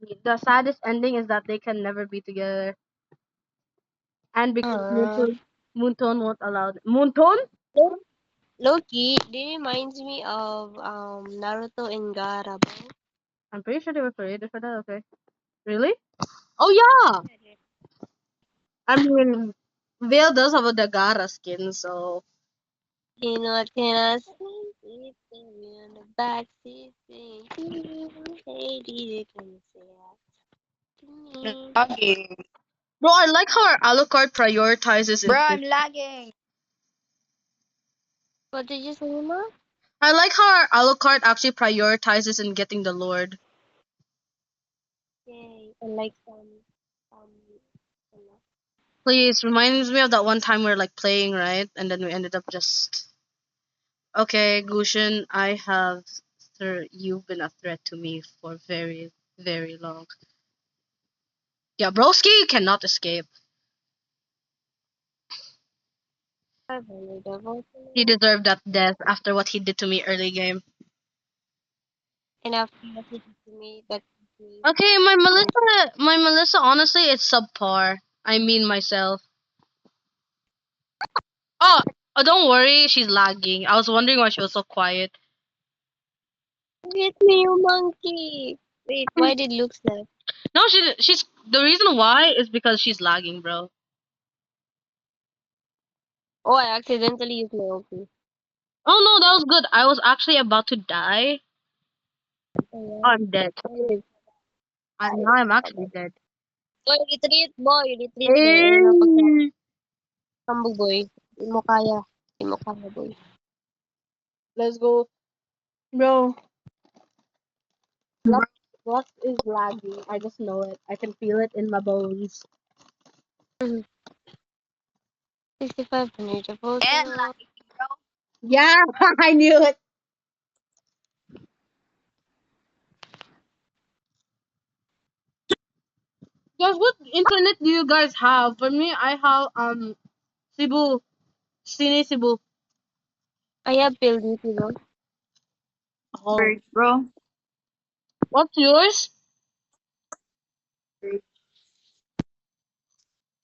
Speaker 3: died.
Speaker 1: The saddest ending is that they can never be together. And because
Speaker 3: Uh,
Speaker 1: Moonton won't allow them. Moonton?
Speaker 3: Lo- Loki, they reminds me of Naruto and Gaara, bro.
Speaker 1: I'm pretty sure they were created for that, okay. Really? Oh yeah. I mean, Vale does have a Dagara skin, so
Speaker 3: You know what can I say? It's me on the back seat saying, hey, DJ, can you say that to me?
Speaker 2: Lagging.
Speaker 1: bro, I like how our Alucard prioritizes
Speaker 2: Bro,
Speaker 1: it.
Speaker 2: I'm lagging.
Speaker 3: What did you say, Ma?
Speaker 1: I like how our Alucard actually prioritizes in getting the Lord.
Speaker 3: Yay, I like some,
Speaker 1: Please reminds me of that one time we were like playing, right? And then we ended up just okay, Gushin, I have you've been a threat to me for very, very long. Yeah, Broski, you cannot escape.
Speaker 3: 500 devotional,
Speaker 1: He deserved that death after what he did to me early game.
Speaker 3: and after what he did to me, that me.
Speaker 1: Okay, my Melissa, honestly, it's subpar. I mean myself. Oh, don't worry, she's lagging. I was wondering why she was so quiet.
Speaker 3: Get me, you monkey! Wait, why did Luke left?
Speaker 1: No, she's the reason why is because she's lagging, bro.
Speaker 3: Oh, I accidentally used my OP.
Speaker 1: Oh no, that was good. I was actually about to die.
Speaker 3: Oh,
Speaker 1: Oh, I'm dead.
Speaker 3: yeah.
Speaker 1: Now I'm actually dead.
Speaker 3: Boy, retreat, boy. Ayun na,
Speaker 1: Hey.
Speaker 3: pagkakambog, boy. Di mo kaya. Di mo kaya, boy.
Speaker 1: Let's go, bro. What is lagging? I just know it. I can feel it in my bones.
Speaker 3: 6,500 devotional.
Speaker 2: And lagging, bro.
Speaker 1: Yeah, I knew it. Guys, what internet do you guys have? For me, I have Cebu, Cine Cebu.
Speaker 3: I have PLDT, bro.
Speaker 1: Oh,
Speaker 2: Bird, bro.
Speaker 1: what's yours?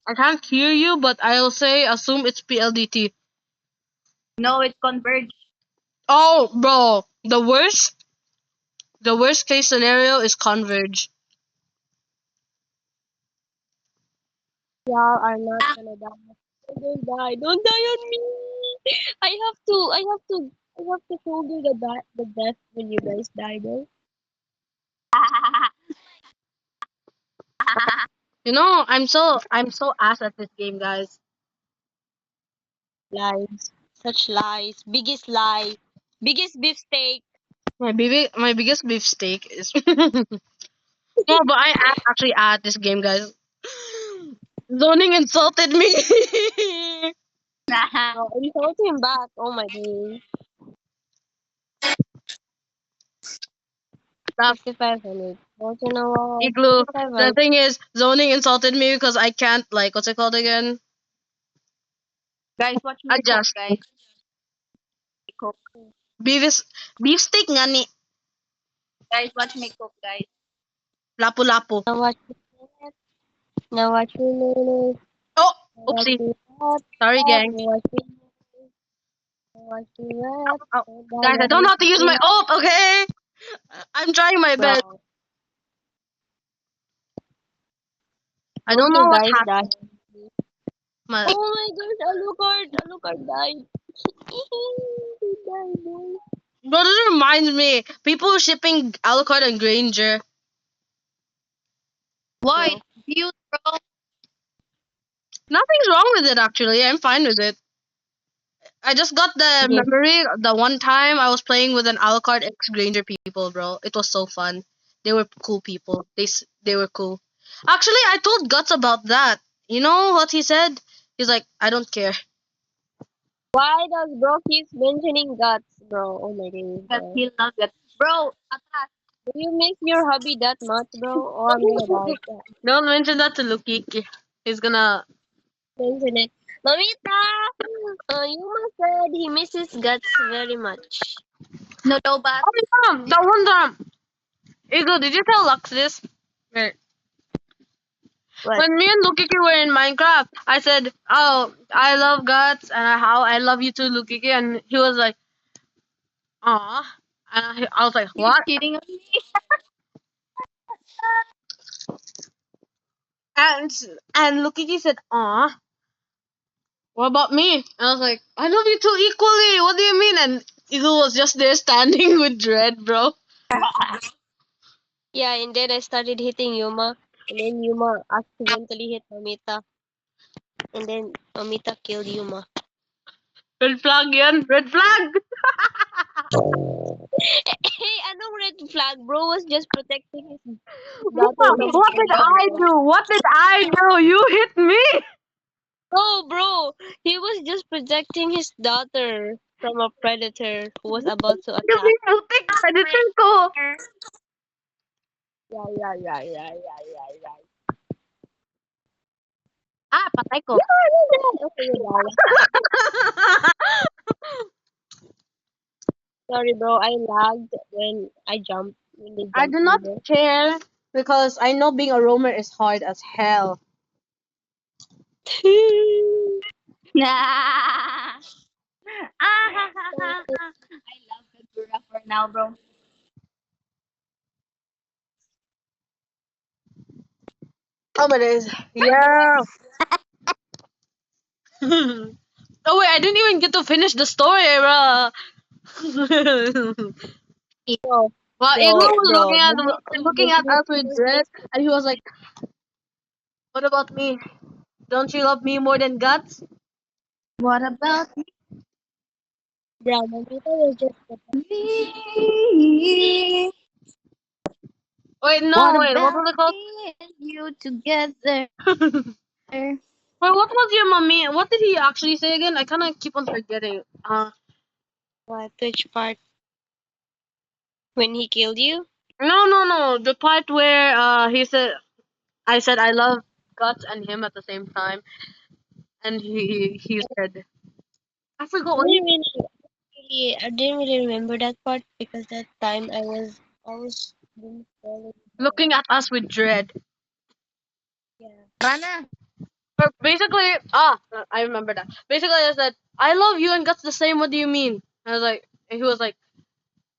Speaker 1: I can't hear you, but I'll say assume it's PLDT.
Speaker 2: No, it's Converge.
Speaker 1: Oh, bro, the worst case scenario is Converge.
Speaker 3: Y'all are not gonna die. Don't die. Don't die on me. I have to shoulder the death when you guys die, bro.
Speaker 1: You know, I'm so ass at this game, guys.
Speaker 3: Lies. Such lies. Biggest lie. Biggest beefsteak.
Speaker 1: My biggest beefsteak is no, but actually at this game, guys. Zoning insulted me.
Speaker 3: Oh, insult him back. Oh my god.
Speaker 1: Stop,
Speaker 3: 6,500. Once in a while.
Speaker 1: Igloo. The
Speaker 3: 6,500.
Speaker 1: thing is, zoning insulted me because I can't like what's it called again?
Speaker 2: Guys, watch me cook,
Speaker 1: Adjust.
Speaker 2: guys. Cook.
Speaker 1: Beef beefsteak nga ni
Speaker 2: Guys, watch me cook, guys.
Speaker 1: lapu-lapu.
Speaker 3: Now watch it. Now watch me.
Speaker 1: Oh,
Speaker 3: Now watch
Speaker 1: oopsie.
Speaker 3: me. Now
Speaker 1: Sorry, gang.
Speaker 3: watch me. Now watch me.
Speaker 1: Oh,
Speaker 3: Now
Speaker 1: guys, I
Speaker 3: watch
Speaker 1: don't know how to use
Speaker 3: me.
Speaker 1: my ult. Okay, I'm trying my best.
Speaker 3: Bro.
Speaker 1: I
Speaker 3: Don't
Speaker 1: don't know
Speaker 3: you
Speaker 1: what's
Speaker 3: guys die?
Speaker 1: happening. My,
Speaker 3: Oh my gosh, Alucard died. He died, boy.
Speaker 1: bro, this reminds me. People shipping Alucard and Granger.
Speaker 2: Why?
Speaker 3: Bro.
Speaker 2: Cute, bro.
Speaker 1: Nothing's wrong with it actually. I'm fine with it. I just got the
Speaker 3: Yes.
Speaker 1: memory the one time I was playing with an Alucard X Granger people, bro. It was so fun. They were cool people. They were cool. Actually, I told Guts about that. You know what he said? He's like, I don't care.
Speaker 3: Why does bro keeps mentioning guts, bro? Oh my god,
Speaker 2: Because
Speaker 3: bro.
Speaker 2: he loves it. Bro, atas.
Speaker 3: Do you miss your hobby that much, bro? Or I'm gonna die. Yeah,
Speaker 1: Don't mention that to Lukiki. He's gonna.
Speaker 3: mention it. Mamita! Yuma said he misses guts very much.
Speaker 2: No, no, but
Speaker 1: Oh yeah, that one time. Eagle, did you tell Lux this? Wait.
Speaker 3: What?
Speaker 1: When me and Lukiki were in Minecraft, I said, "Oh, I love Guts, and how I love you too, Lukiki," and he was like, "Aw," and I was like,
Speaker 2: he's
Speaker 1: "What?"
Speaker 2: cheating on me.
Speaker 1: And Lukiki said, "Aw, what about me?" And I was like, "I love you two equally. What do you mean?" And Eagle was just there standing with Dread, bro.
Speaker 3: Yeah, and then I started hitting Yuma, and then Yuma accidentally hit Mamita, and then Mamita killed Yuma.
Speaker 1: Red flag yan. Red flag.
Speaker 3: Hey, anong red flag? Bro was just protecting his daughter
Speaker 1: What?
Speaker 3: from
Speaker 1: What did I
Speaker 3: predator.
Speaker 1: do? What did I do? You hit me.
Speaker 3: No, bro, he was just protecting his daughter from a predator who was about to
Speaker 1: You
Speaker 3: attack.
Speaker 1: mean ultik predator ko?
Speaker 3: Yeah.
Speaker 1: Ah, patay ko.
Speaker 3: Yeah, okay, yeah. Sorry, bro, I lagged when I jumped, when they
Speaker 1: I
Speaker 3: jumped
Speaker 1: do not
Speaker 3: me there.
Speaker 1: care because I know being a roamer is hard as hell.
Speaker 2: Ah, I love Kagura for now, bro.
Speaker 1: Oh my days. Yeah. Oh wait, I didn't even get to finish the story, bro.
Speaker 3: Bro,
Speaker 1: Well, Igloo
Speaker 3: bro,
Speaker 1: was
Speaker 3: bro, the
Speaker 1: looking at
Speaker 3: business
Speaker 1: us with
Speaker 3: was
Speaker 1: dread,
Speaker 3: just,
Speaker 1: and he was like, "What about me? Don't you love me more than guts?"
Speaker 2: What about
Speaker 3: bro, Mamita was just
Speaker 2: me?
Speaker 1: Wait, no,
Speaker 2: What
Speaker 1: wait. What
Speaker 2: about
Speaker 1: was it called?
Speaker 2: me and you together?
Speaker 1: Wait, what was your mommy? What did he actually say again? I kind of keep on forgetting.
Speaker 3: what, which part? When he killed you?
Speaker 1: No. The part where he said, I said I love guts and him at the same time, and he said, I forgot what he
Speaker 3: I didn't really remember that part because that time I was doing scrolling.
Speaker 1: looking at us with dread.
Speaker 3: Yeah.
Speaker 2: Rana.
Speaker 1: But basically, I remember that. Basically, I said, I love you and guts the same. What do you mean? I was like, and he was like,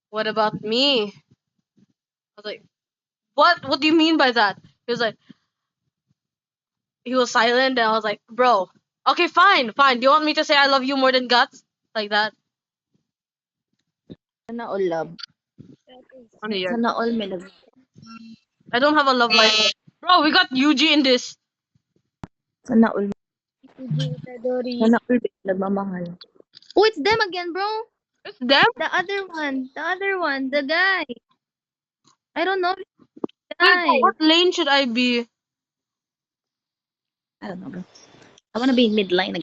Speaker 1: what about me? I was like, what? What do you mean by that? He was like, he was silent, and I was like, bro, okay, fine. Do you want me to say I love you more than guts? Like that?
Speaker 2: Sana all love.
Speaker 3: That is
Speaker 1: On the year.
Speaker 2: Sana all may love.
Speaker 1: I don't have a love life. Bro, we got Yuji in this.
Speaker 2: Sana all.
Speaker 3: Fuji Itadori.
Speaker 2: Sana all may nagmamahal. Oh, it's them again, bro.
Speaker 1: It's them?
Speaker 2: The other one. The other one. The guy. I don't know the
Speaker 1: Wait, bro,
Speaker 2: guy.
Speaker 1: what lane should I be?
Speaker 2: I don't know, bro. I wanna be in midline again.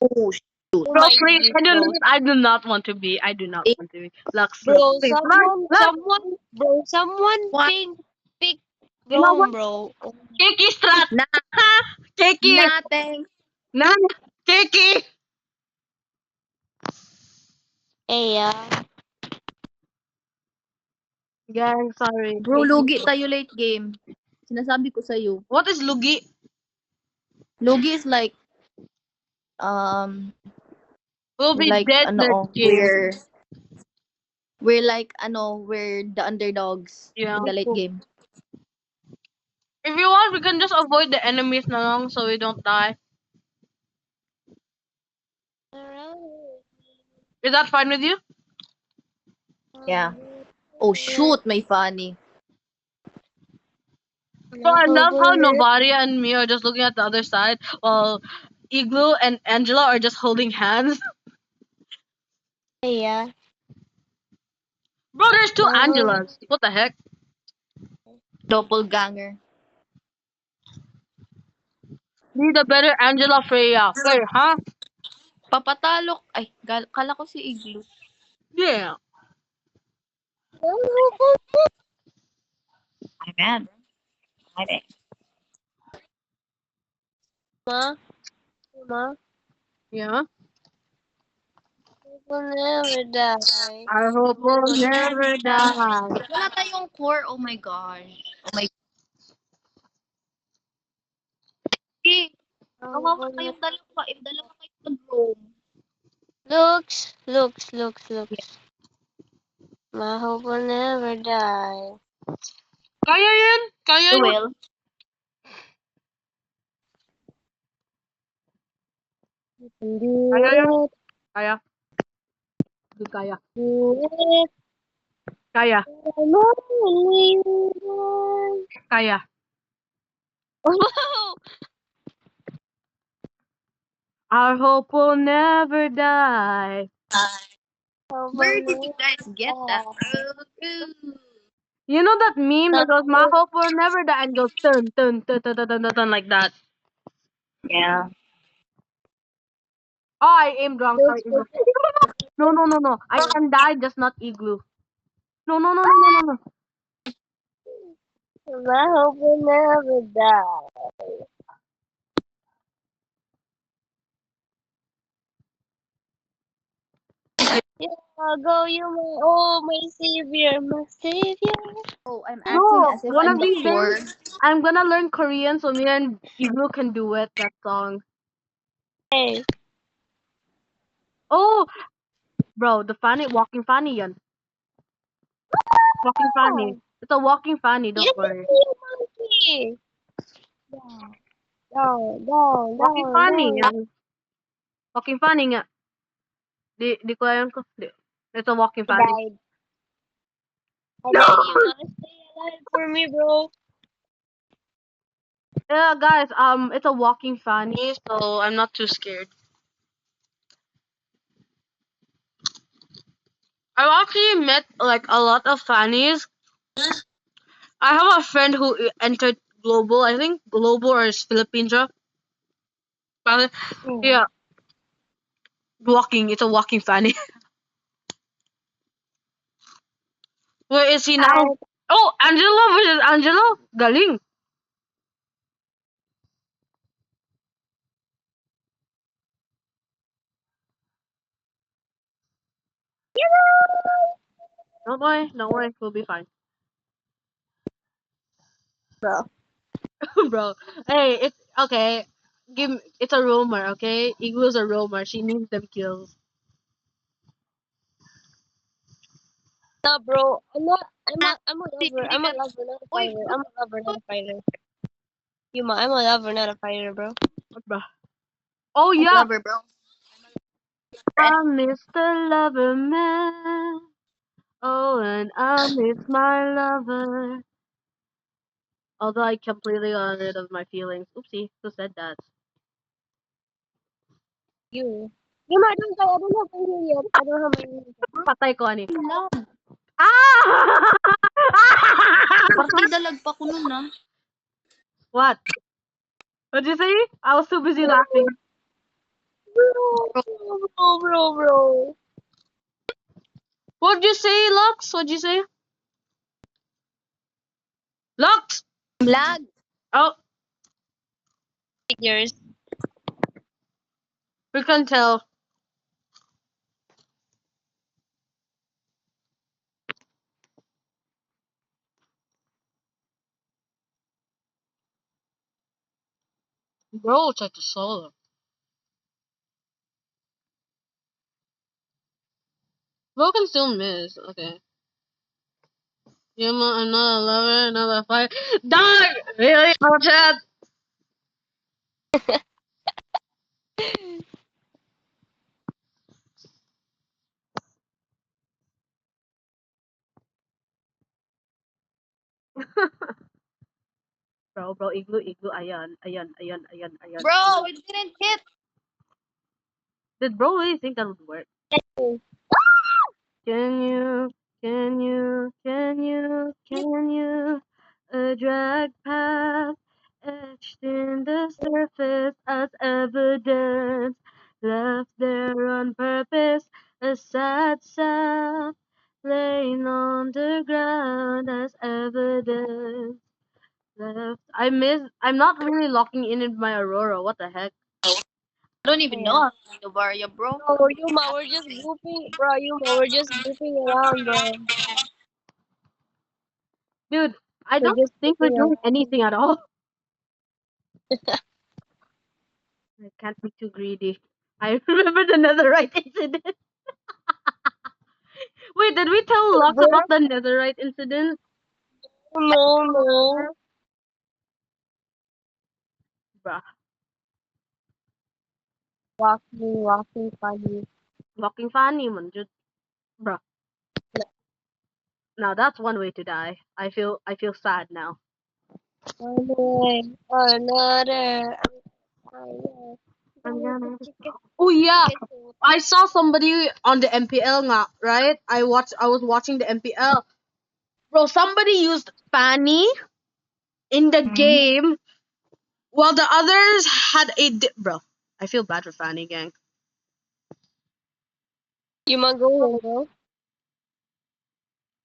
Speaker 2: Oh, shoot.
Speaker 3: You
Speaker 1: Bro,
Speaker 3: might
Speaker 1: please,
Speaker 3: be,
Speaker 1: I do
Speaker 3: bro.
Speaker 1: not, I do not want to be. I do not
Speaker 2: Eh,
Speaker 1: want to be. Lux,
Speaker 3: Bro,
Speaker 1: please. Lux,
Speaker 3: someone
Speaker 2: what?
Speaker 3: pick
Speaker 1: you know what?
Speaker 3: Rome, bro. Oh,
Speaker 1: Keki strat.
Speaker 2: Nah,
Speaker 1: Ha! Keki.
Speaker 2: nah, thanks.
Speaker 1: Nah, Keki.
Speaker 3: hey, yeah.
Speaker 1: Gang, sorry.
Speaker 2: Bro,
Speaker 1: Keki.
Speaker 2: lugi tayo late game. Sinasabi ko sa'yo.
Speaker 1: What is Lugi?
Speaker 2: Lugi is um,
Speaker 1: We'll be
Speaker 2: like,
Speaker 1: dead next game.
Speaker 2: we're like, we're the underdogs
Speaker 1: Yeah.
Speaker 2: in the late game.
Speaker 1: If you want, we can just avoid the enemies na lang so we don't die. Is that fine with you?
Speaker 2: Yeah. Oh, shoot, may funny.
Speaker 1: So I love how Novaria and me are just looking at the other side while Igloo and Angela are just holding hands.
Speaker 3: Hey, yeah.
Speaker 1: Bro, there's two Angelas. What the heck?
Speaker 2: Doppelganger.
Speaker 1: Be the better Angela Freya. Wait, huh?
Speaker 2: Papatalok. Ay, kala ko si Igloo.
Speaker 1: Yeah.
Speaker 2: My bad. My bad.
Speaker 3: Ma, ma,
Speaker 1: Yeah.
Speaker 3: will never die.
Speaker 1: I hope we'll never die.
Speaker 2: Wala tayong core. Oh my gosh. Oh my God. Kawawa kayong dalawa. If dalawa kayo mag-roam.
Speaker 3: Looks. My hope will never die.
Speaker 1: Kaya yan? Kaya
Speaker 2: You
Speaker 1: yan?
Speaker 2: will.
Speaker 3: You can
Speaker 1: Kaya yan.
Speaker 3: do it,
Speaker 1: Kaya. Di kaya.
Speaker 3: do it.
Speaker 1: Kaya.
Speaker 3: I'm only one.
Speaker 1: Kaya.
Speaker 3: Wow!
Speaker 1: Our hope will never die.
Speaker 2: Where did you guys get that from?
Speaker 1: You know that meme that goes, "My
Speaker 3: No.
Speaker 1: hope will never die," and goes dun dun dun dun dun dun, dun, dun like that.
Speaker 2: Yeah.
Speaker 1: Oh, I aimed wrong.
Speaker 3: Those
Speaker 1: Sorry, Igloo.
Speaker 3: people,
Speaker 1: No, no, no, no. I can die, just not Igloo. No, no, no, no, no, no, no.
Speaker 3: my hope will never die. Yeah, go you my savior, my savior.
Speaker 2: Oh, I'm acting
Speaker 1: No,
Speaker 2: as if
Speaker 1: one
Speaker 2: I'm
Speaker 1: of
Speaker 2: the
Speaker 1: these
Speaker 2: poor.
Speaker 1: days, I'm gonna learn Korean so me and Igloo can duet that song.
Speaker 3: Hey,
Speaker 1: Oh, bro, the funny, walking funny yan. Walking
Speaker 3: ah,
Speaker 1: funny. It's a walking funny,
Speaker 3: you
Speaker 1: don't worry.
Speaker 3: see monkey. Down, down, down,
Speaker 1: Walking
Speaker 3: down,
Speaker 1: funny
Speaker 3: down.
Speaker 1: yan. Walking funny nga. Di ko alam ko. Di. It's a walking
Speaker 3: I
Speaker 1: funny.
Speaker 3: died. I died. You must stay alive for me, bro.
Speaker 1: Yeah, guys, it's a walking funny, so I'm not too scared. I've actually met like a lot of fannies. I have a friend who entered global. I think global or is Philippines. But
Speaker 3: Hmm.
Speaker 1: yeah, walking. It's a walking fanny. Where is he now?
Speaker 3: I
Speaker 1: Oh, Angelo versus Angelo. Galing. Don't worry. Don't worry. We'll be fine,
Speaker 3: bro.
Speaker 1: bro. Hey, it's okay. Give. It's a roamer. Okay, Igloo's a roamer. She needs them kills.
Speaker 3: No, bro. I'm a lover.
Speaker 2: Hindi
Speaker 3: I'm a
Speaker 2: ka...
Speaker 3: lover, not a
Speaker 2: Uy,
Speaker 3: fighter.
Speaker 2: bro.
Speaker 3: I'm a lover, not a fighter. I'm a lover, not a fighter, bro.
Speaker 1: What, bro? Oh
Speaker 2: I'm
Speaker 1: yeah,
Speaker 2: lover, bro.
Speaker 1: I'm Mr. Lover Man. Oh, and I miss my lover. Although I completely got rid of my feelings. Oopsie, who said that?
Speaker 3: You. You might don't I don't have my hair yet. I don't have my hair yet.
Speaker 1: Patay ko, ani.
Speaker 2: Lang.
Speaker 1: Ah!
Speaker 2: Parang dalag pa ko nun, ah.
Speaker 1: What? What'd you say? I was too busy laughing.
Speaker 3: Bro.
Speaker 1: What'd you say, Lux? What'd you say? Lux!
Speaker 2: Lag.
Speaker 1: Oh,
Speaker 3: Figures.
Speaker 1: we can tell. Bro, check the solo. Bro can still miss. Okay. Yeah, I'm not a lover, not a fighter. Die! Really? Oh, chat. Bro, igloo, ayan.
Speaker 2: Bro, it didn't hit.
Speaker 1: Did bro really think that would work? Can you, can you, a drag path etched in the surface as evidence, left there on purpose, a sad sap laying on the ground as evidence. Left. I'm not really locking in my Aurora. What the heck?
Speaker 2: I don't even know
Speaker 3: Yeah.
Speaker 2: how to do Varia, bro.
Speaker 3: Bro, Yuma, we're just goofing. Bro, Yuma, we're just goofing around, bro.
Speaker 1: Dude, I
Speaker 3: We're
Speaker 1: don't
Speaker 3: just
Speaker 1: think we're
Speaker 3: goofing
Speaker 1: doing
Speaker 3: around.
Speaker 1: anything at all. I can't be too greedy. I remember the netherite incident. Wait, did we tell Lux
Speaker 3: Bro,
Speaker 1: about the netherite incident?
Speaker 3: no.
Speaker 1: Bruh.
Speaker 3: Walking funny.
Speaker 1: Walking Fanny man, bruh. Now that's one way to die. I feel sad now.
Speaker 3: Another. I'm
Speaker 1: I'm
Speaker 3: tired.
Speaker 1: gonna. Oh yeah, I saw somebody on the MPL nga, right? I was watching the MPL. Bro, somebody used Fanny in the game while the others had bro. I feel bad for Fanny gang.
Speaker 3: You might go home, bro.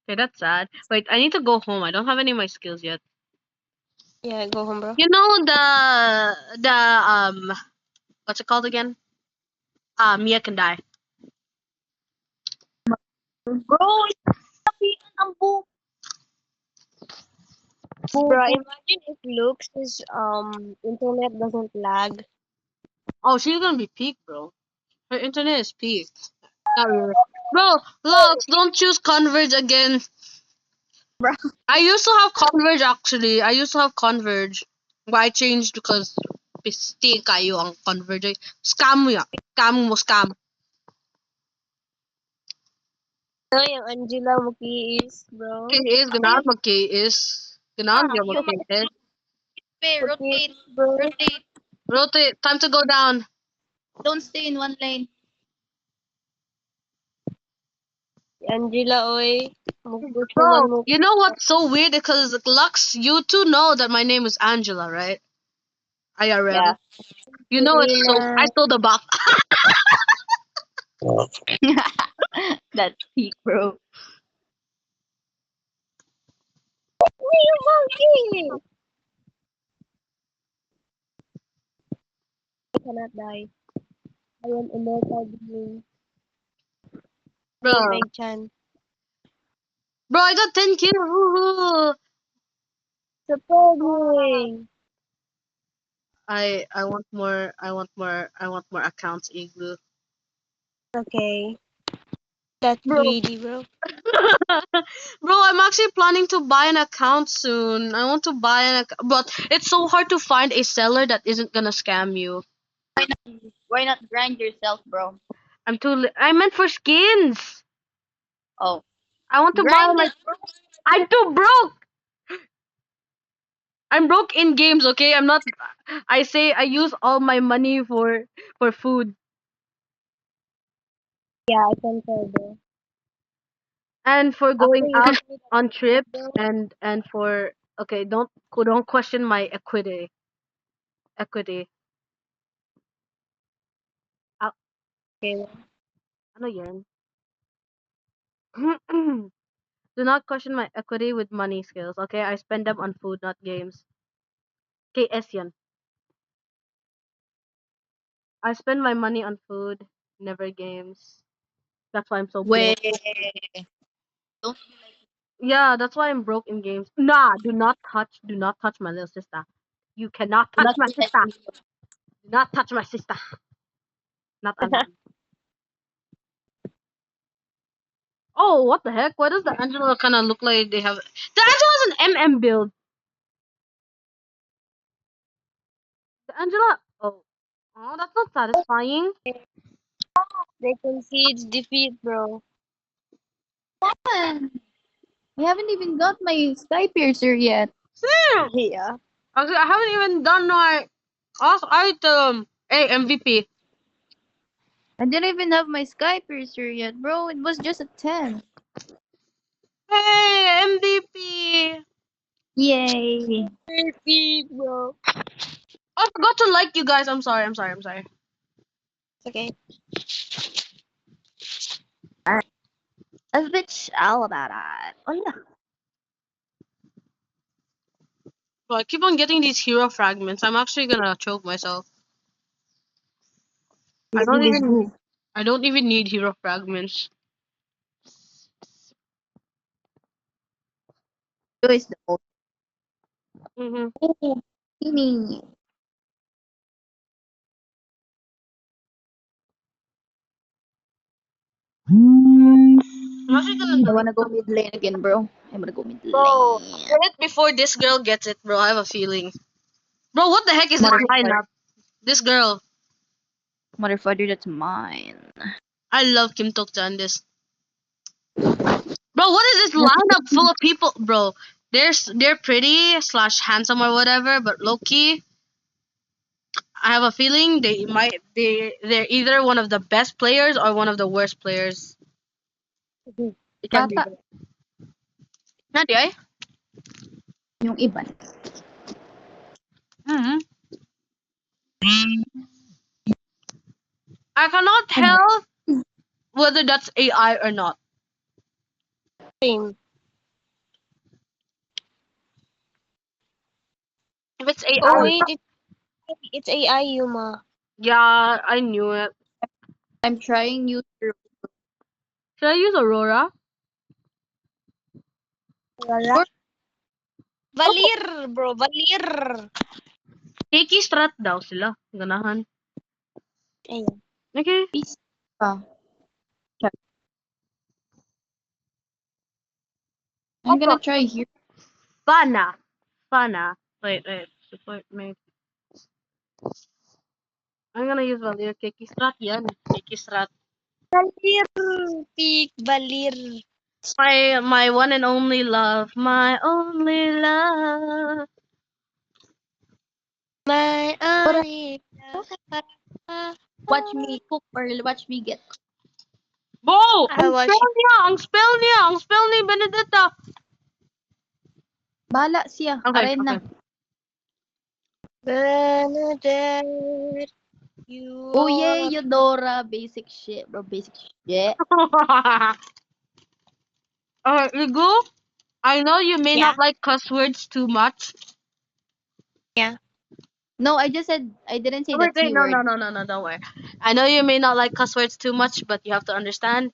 Speaker 1: Okay, that's sad. Wait, I need to go home. I don't have any of my skills yet.
Speaker 3: Yeah, go home, bro.
Speaker 1: You know the what's it called again? Mia can die.
Speaker 2: Bro, sabihan ang
Speaker 3: Bro,
Speaker 2: bubo.
Speaker 3: imagine if Luke's internet doesn't lag.
Speaker 1: Oh, she's gonna be peak, bro. Her internet is peak. Not really. Bro, Lux, don't choose Converge again.
Speaker 2: Bro.
Speaker 1: I used to have Converge actually. I used to have Converge. But I changed because pisti kayo ang Converge. Scam mo yan. Scam mo, scam.
Speaker 3: No, yung Angela Mukiis, bro.
Speaker 1: K is, ganahan mag-K is. Ganahan
Speaker 2: Ah,
Speaker 1: yung
Speaker 2: you
Speaker 1: mag-K is.
Speaker 2: rotate,
Speaker 3: Bro.
Speaker 2: rotate.
Speaker 1: Rotate, time to go down.
Speaker 2: Don't stay in one lane.
Speaker 3: Angela, oy. Magpush naman
Speaker 1: Bro,
Speaker 3: mo.
Speaker 1: you know what's so weird? Because Lux, you two know that my name is Angela, right? IRL.
Speaker 2: Yeah.
Speaker 1: You know it's so. I stole the buff.
Speaker 2: That's peak, bro.
Speaker 3: Where you monkey? I cannot die. I am immortal being.
Speaker 1: Bro,
Speaker 3: Big Chan.
Speaker 1: bro, I got 10 kills. Woohoo.
Speaker 3: Surprising.
Speaker 1: I want more. I want more. I want more accounts, Igloo.
Speaker 3: Okay. That's
Speaker 1: Bro,
Speaker 3: greedy, bro.
Speaker 1: bro, I'm actually planning to buy an account soon. I want to buy an account, but it's so hard to find a seller that isn't gonna scam you.
Speaker 2: Why not grind yourself, bro?
Speaker 1: I meant for skins.
Speaker 2: Oh.
Speaker 1: I want to buy
Speaker 2: Grind
Speaker 1: like.
Speaker 2: it, bro.
Speaker 1: I'm too broke. I'm broke in games. Okay, I'm not. I say I use all my money for food
Speaker 3: Yeah, I can tell, bro.
Speaker 1: and for
Speaker 3: After
Speaker 1: going
Speaker 3: you
Speaker 1: out
Speaker 3: give me that
Speaker 1: on
Speaker 3: money,
Speaker 1: trips
Speaker 3: bro.
Speaker 1: and for okay. Don't question my equity. Ah,
Speaker 3: Okay, bro.
Speaker 1: ano yan? Do not question my equity with money skills. Okay, I spend them on food, not games. KS yan. I spend my money on food, never games. That's why I'm so broke.
Speaker 2: Wait. Don't
Speaker 1: Yeah, that's why I'm broke in games. Nah, do not touch my little sister. You cannot
Speaker 2: do
Speaker 1: touch
Speaker 2: not
Speaker 1: my
Speaker 2: be like
Speaker 1: sister.
Speaker 2: me.
Speaker 1: Do not touch my sister. Not allowed. Oh, what the heck? Why does the Angela kind of look like they have? The Angela's an MM build. The Angela. Oh, that's not satisfying.
Speaker 3: They concede defeat, bro.
Speaker 2: Man, I haven't even got my sky piercer yet.
Speaker 1: Damn.
Speaker 3: Yeah.
Speaker 1: Actually, I haven't even done my last item. Hey, MVP.
Speaker 2: I didn't even have my sky piercer yet, bro. It was just a 10.
Speaker 1: Hey, MVP.
Speaker 2: Yay.
Speaker 3: Defeat, bro.
Speaker 1: I forgot to like you guys. I'm sorry. I'm sorry. I'm sorry.
Speaker 3: It's okay.
Speaker 2: That's bitch all about it. Oh yeah.
Speaker 1: Well, I keep on getting these hero fragments. I'm actually gonna choke myself. I
Speaker 2: This
Speaker 1: don't
Speaker 2: is
Speaker 1: even.
Speaker 2: who?
Speaker 1: I don't even need hero fragments.
Speaker 2: Who is the most?
Speaker 1: Mm-hmm.
Speaker 2: Oh, Timmy.
Speaker 1: I'm actually gonna
Speaker 2: I
Speaker 1: delete
Speaker 2: wanna go mid lane again, bro. I wanna go mid
Speaker 1: Bro,
Speaker 2: lane.
Speaker 1: get it before this girl gets it, bro. I have a feeling. Bro, what the heck is this
Speaker 2: Motherfucker.
Speaker 1: lineup? This girl.
Speaker 2: Mother father, that's mine.
Speaker 1: I love Kim Tokja in this. Bro, what is this lineup full of people? Bro, they're pretty slash handsome or whatever, but low key, I have a feeling they're either one of the best players or one of the worst players. It can be
Speaker 2: Bata,
Speaker 1: both. Not eh?
Speaker 2: yung iba.
Speaker 1: Mm-hmm. I cannot tell whether that's AI or not.
Speaker 3: Same.
Speaker 1: If it's AI,
Speaker 3: Oh wait, it's AI, Yuma.
Speaker 1: yeah, I knew it.
Speaker 2: I'm trying new.
Speaker 1: Should I use Aurora?
Speaker 3: Wala. Valir, bro, Valir.
Speaker 1: Kiki strat daw sila. Ganahan.
Speaker 3: Ayan.
Speaker 1: Okay.
Speaker 2: Peace. Ah. I'm gonna try here.
Speaker 1: Fana. Fana. Wait. Support me. I'm gonna use Valir. Kiki strat yan. Kiki strat.
Speaker 3: Valir, peak Valir.
Speaker 1: My one and only love. My only love.
Speaker 3: My
Speaker 2: But
Speaker 3: only
Speaker 2: watch me cook or watch me get.
Speaker 1: Bo!
Speaker 3: I
Speaker 1: Ang
Speaker 3: watch
Speaker 1: spell niya! Ang spell niya! Ang spell ni Benedetta!
Speaker 2: Bahala siya.
Speaker 1: Okay,
Speaker 2: Aray na.
Speaker 3: Bernadette. You
Speaker 2: Oh yeah,
Speaker 3: are
Speaker 2: Eudora. Basic shit, bro. Basic shit.
Speaker 1: Igu, I know you may
Speaker 3: yeah,
Speaker 1: not like cuss words too much.
Speaker 3: yeah.
Speaker 2: No, I just said I didn't say the
Speaker 1: Wait,
Speaker 2: T
Speaker 1: no,
Speaker 2: word.
Speaker 1: don't worry. I know you may not like cuss words too much, but you have to understand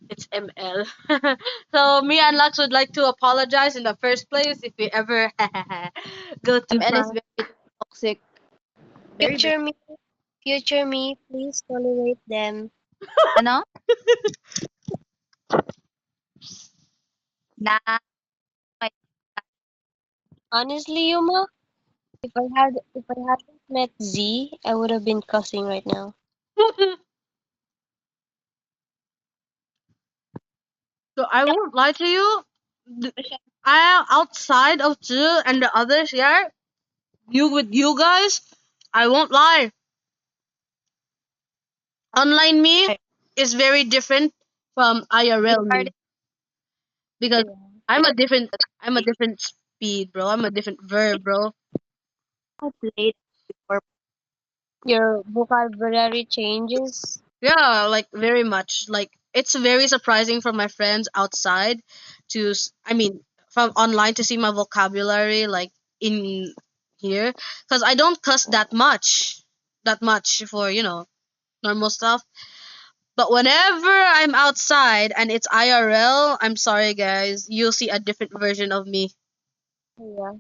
Speaker 1: it's ML. So me and Lux would like to apologize in the first place if we ever go too
Speaker 2: ML is
Speaker 1: far.
Speaker 2: very toxic. Very very.
Speaker 3: Future me, please tolerate them.
Speaker 2: Ano? Na.
Speaker 3: Honestly, Yuma, if I hadn't met Z, I would have been cussing right now.
Speaker 1: So I won't lie to you. I outside of Zhu and the others here, you with you guys, I won't lie. Online me is very different from IRL me because
Speaker 3: Yeah.
Speaker 1: I'm a different I'm a different speed, bro. I'm a different verb, bro.
Speaker 2: I played before.
Speaker 3: Your vocabulary changes.
Speaker 1: Yeah, like very much. Like it's very surprising for my friends outside I mean, from online to see my vocabulary like in here cuz I don't cuss that much for, normal stuff. But whenever I'm outside and it's IRL, I'm sorry guys, you'll see a different version of me.
Speaker 3: Yeah.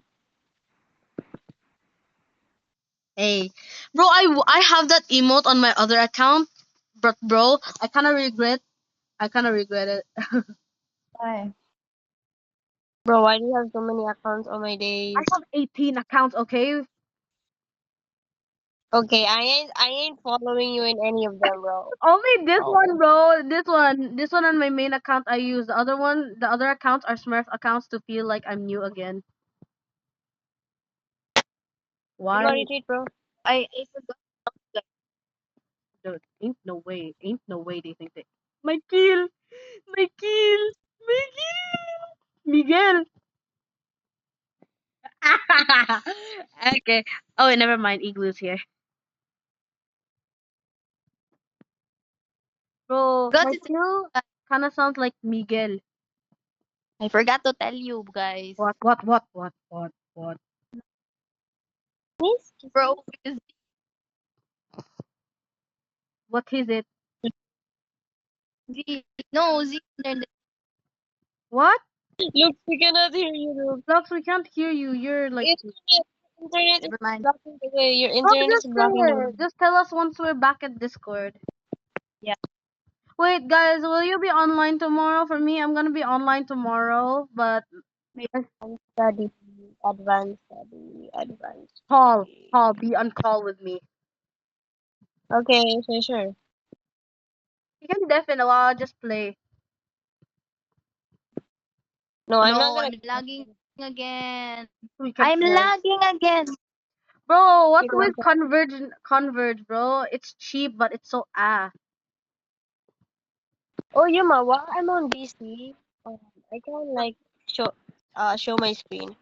Speaker 1: Hey, bro, I have that emote on my other account, but bro, I kind of regret it.
Speaker 2: Why?
Speaker 3: Bro, why do you have so many accounts on my
Speaker 1: I
Speaker 3: days?
Speaker 1: have 18 accounts, okay?
Speaker 3: Okay, I ain't following you in any of them, bro.
Speaker 1: Only this
Speaker 3: Oh.
Speaker 1: one, bro. This one on my main account I use. The other accounts are Smurf accounts to feel like I'm new again.
Speaker 3: You
Speaker 1: Why?
Speaker 3: got it, bro.
Speaker 2: I forgot.
Speaker 1: Dude, ain't no way they think that. My kill, my kill, my kill, Miguel. Okay. Oh, never mind. Igloo's here, bro.
Speaker 2: Forgot
Speaker 1: My
Speaker 2: to
Speaker 1: kill kind of sounds like Miguel.
Speaker 2: I forgot to tell you guys.
Speaker 1: What?
Speaker 3: Miss?
Speaker 2: Bro, because
Speaker 1: What is it?
Speaker 2: Z no Z learned
Speaker 1: What?
Speaker 3: Look, we cannot hear you, Luke.
Speaker 1: Lux, we can't hear you. You're like.
Speaker 3: Internet is
Speaker 2: never mind.
Speaker 3: blocking the way. Your
Speaker 1: Oh,
Speaker 3: internet is
Speaker 1: just say
Speaker 3: blocking the
Speaker 1: it.
Speaker 3: way.
Speaker 1: Just tell us once we're back at Discord.
Speaker 2: Yeah.
Speaker 1: Wait, guys, will you be online tomorrow? For me, I'm gonna be online tomorrow, but
Speaker 3: Study, advanced study, advanced
Speaker 1: Paul,
Speaker 3: study.
Speaker 1: be on call with me.
Speaker 3: Okay, sure.
Speaker 1: You can deafen while I'll just play.
Speaker 3: No, I'm not
Speaker 2: No,
Speaker 3: gonna.
Speaker 2: I'm lagging again.
Speaker 1: We can
Speaker 2: I'm
Speaker 1: play.
Speaker 2: lagging again.
Speaker 1: Bro, what's
Speaker 3: You
Speaker 1: with
Speaker 3: can-
Speaker 1: Converge, bro? It's cheap, but it's so
Speaker 3: Oh, Yuma, while I'm on DC, I can like show my screen.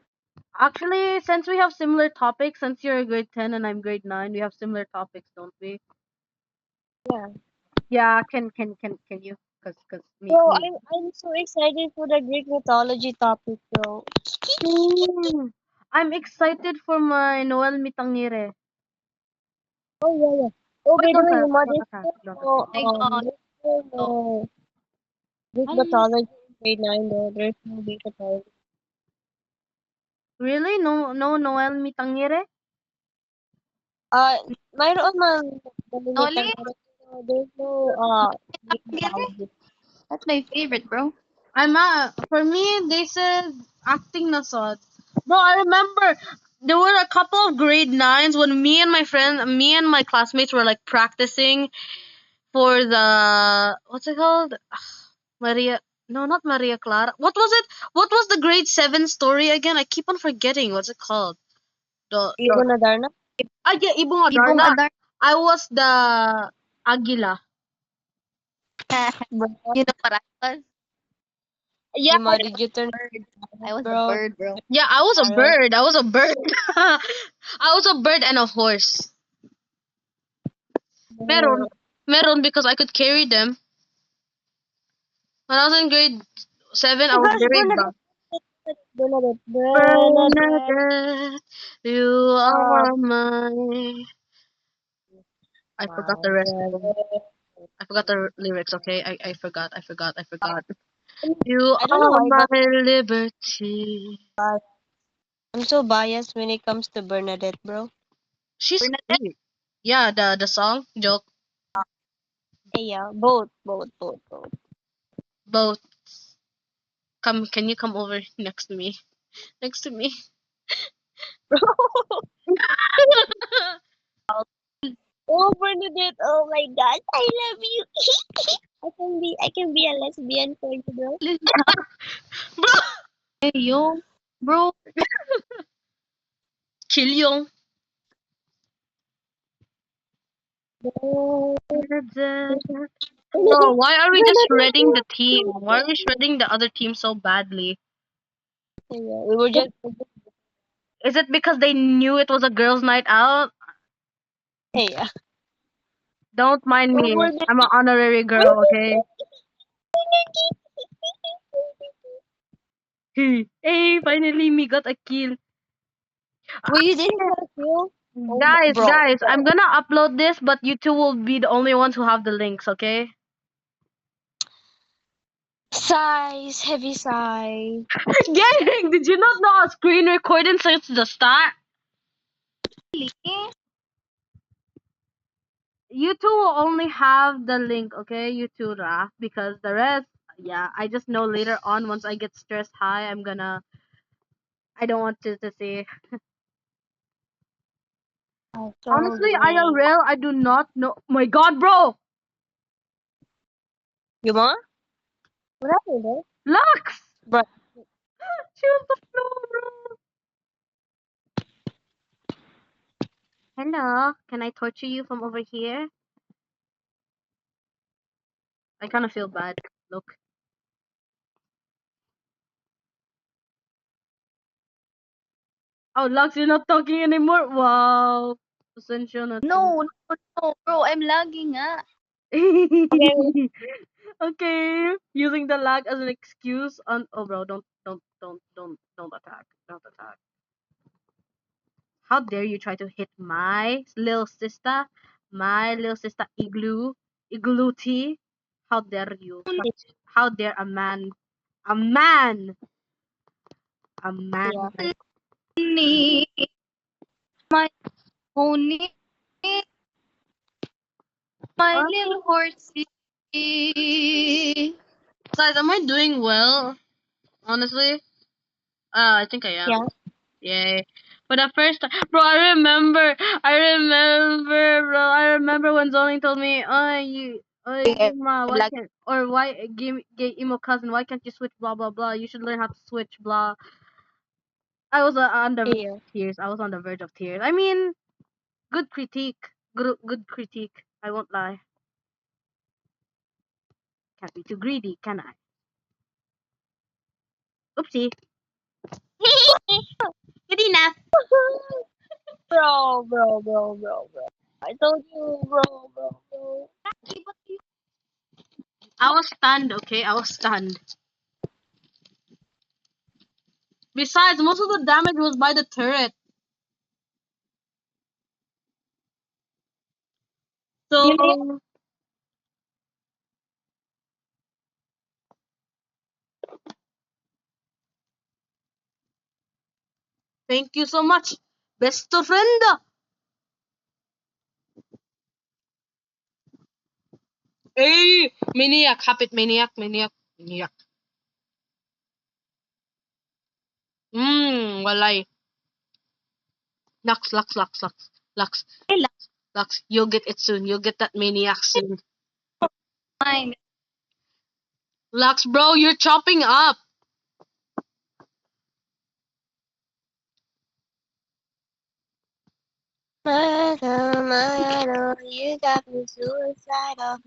Speaker 1: Actually, since we have similar topics, since you're grade 10 and I'm grade 9, we have similar topics, don't we?
Speaker 3: Yeah.
Speaker 1: Yeah, can you? Cause me
Speaker 3: Bro,
Speaker 1: me.
Speaker 3: I'm so excited for the Greek mythology topic, bro.
Speaker 1: Ooh, I'm excited for my Noel Mitangire.
Speaker 3: Oh yeah, yeah. Oh,
Speaker 1: Wait,
Speaker 3: by the way, Yuma,
Speaker 1: don't attack, don't attack.
Speaker 2: My God.
Speaker 3: there's no Greek
Speaker 2: Hello.
Speaker 3: mythology in grade 9 though. There's no Greek mythology.
Speaker 1: Really? No Noel Mitangire?
Speaker 3: Uh, mayroon man
Speaker 2: Noli?
Speaker 3: nalimitan pero there's no Greek mythology.
Speaker 2: That's my favorite, bro.
Speaker 1: For me, they said acting na sod. Bro, I remember there were a couple of grade 9s when me and my classmates were like practicing for the what's it called? Maria. No, not Maria Clara. What was it? What was the grade 7 story again? I keep on forgetting. What's it called? The
Speaker 3: Ibon na Darna?
Speaker 1: yeah, Ibong
Speaker 2: Ibong
Speaker 1: Adarna.
Speaker 2: Adar.
Speaker 1: I was the Agila.
Speaker 3: Bro,
Speaker 2: You know what I was?
Speaker 1: Yeah,
Speaker 3: Yuma, did you turn
Speaker 2: Bird. I was a
Speaker 3: bro?
Speaker 2: bird, bro.
Speaker 1: yeah, I was a
Speaker 3: Parrot?
Speaker 1: bird. I was a bird. I was a bird and a horse. Meron.
Speaker 3: Bro,
Speaker 1: Meron because I could carry them. When I was in grade 7, I
Speaker 3: oh
Speaker 1: was
Speaker 3: gosh,
Speaker 1: very
Speaker 3: Bernadette,
Speaker 1: bad.
Speaker 3: Bernadette, Bernadette.
Speaker 1: Bernadette, you
Speaker 3: Oh
Speaker 1: are mine. I forgot
Speaker 3: my
Speaker 1: the rest of them.
Speaker 3: God.
Speaker 1: I forgot the lyrics, okay? I forgot.
Speaker 3: I mean,
Speaker 1: You
Speaker 3: I don't know
Speaker 1: are
Speaker 3: why,
Speaker 1: my
Speaker 3: but
Speaker 1: liberty.
Speaker 3: I'm so biased when it comes to Bernadette, bro.
Speaker 1: She's
Speaker 2: Bernadette.
Speaker 1: cute. Yeah, the song, joke,
Speaker 3: Yeah, both.
Speaker 1: both. Can you come over next to me? Next to me.
Speaker 3: Oh, Bernadette, oh my God, I love you. I can be a lesbian for you, bro.
Speaker 1: Bro,
Speaker 2: Hey, yo. Bro,
Speaker 1: kill you.
Speaker 3: Bro,
Speaker 1: Bernadette. Bro,
Speaker 3: Bernadette,
Speaker 1: why are we just
Speaker 3: Bernadette,
Speaker 1: shredding the team? Why are we shredding the other team so badly?
Speaker 3: yeah, we were just,
Speaker 1: Is it because they knew it was a girls' night out?
Speaker 3: hey, yeah.
Speaker 1: Don't mind
Speaker 3: Oh,
Speaker 1: me.
Speaker 3: Bernadette,
Speaker 1: I'm an honorary girl, okay?
Speaker 3: Bernadette.
Speaker 1: Hey, finally me got a kill.
Speaker 3: Wait, you didn't get a kill? Oh,
Speaker 1: Guys, I'm gonna upload this, but you two will be the only ones who have the links, okay?
Speaker 3: Size, heavy size.
Speaker 1: Gang, did you not know a screen recording since the start?
Speaker 2: really?
Speaker 1: You two will only have the link, okay? You two, Ra, because the rest, yeah, I just know later on once I get stressed high, I don't want to see.
Speaker 3: I don't
Speaker 1: Honestly,
Speaker 3: know.
Speaker 1: IRL, I do not know. My God, bro,
Speaker 3: You want? What happened, bro?
Speaker 1: Lux,
Speaker 3: Bro,
Speaker 1: choose the floor, bro. Hello, can I torture you from over here? I kind of feel bad. Look. Oh, Lux, you're not talking anymore. Wow. Pasensya na to.
Speaker 2: No, no, no, bro. I'm lagging, ah.
Speaker 3: okay,
Speaker 1: Okay, using the lag as an excuse on. Oh, bro, don't attack. Don't attack. How dare you try to hit my little sister Igloo T? How dare you? How dare a man, a man?
Speaker 3: yeah.
Speaker 2: Honey, my pony, my little horsey.
Speaker 1: Guys, am I doing well? Honestly, I think I am.
Speaker 3: Yeah.
Speaker 1: Yay. For the first time, bro, bro, I remember when Zoning told me, Yuma, why
Speaker 2: Like,
Speaker 1: can't, or why, gay emo cousin, why can't you switch, blah, blah, blah, you should learn how to switch, blah. I was on the verge
Speaker 3: Yeah.
Speaker 1: of tears. I was on the verge of tears. I mean, good critique. Good critique. I won't lie. Can't be too greedy, can I? Oopsie. Good enough.
Speaker 3: Bro. I told you, bro.
Speaker 1: I was stunned, okay? I was stunned. Besides, most of the damage was by the turret.
Speaker 3: Yeah.
Speaker 1: So, thank you so much. Best of friend. Hey, maniac, habit, maniac. Walay. Lux.
Speaker 2: hey,
Speaker 1: Lux, you'll get it soon. You'll get that maniac soon.
Speaker 2: mine.
Speaker 1: Lux, bro, you're chopping up.
Speaker 3: You got me suicidal.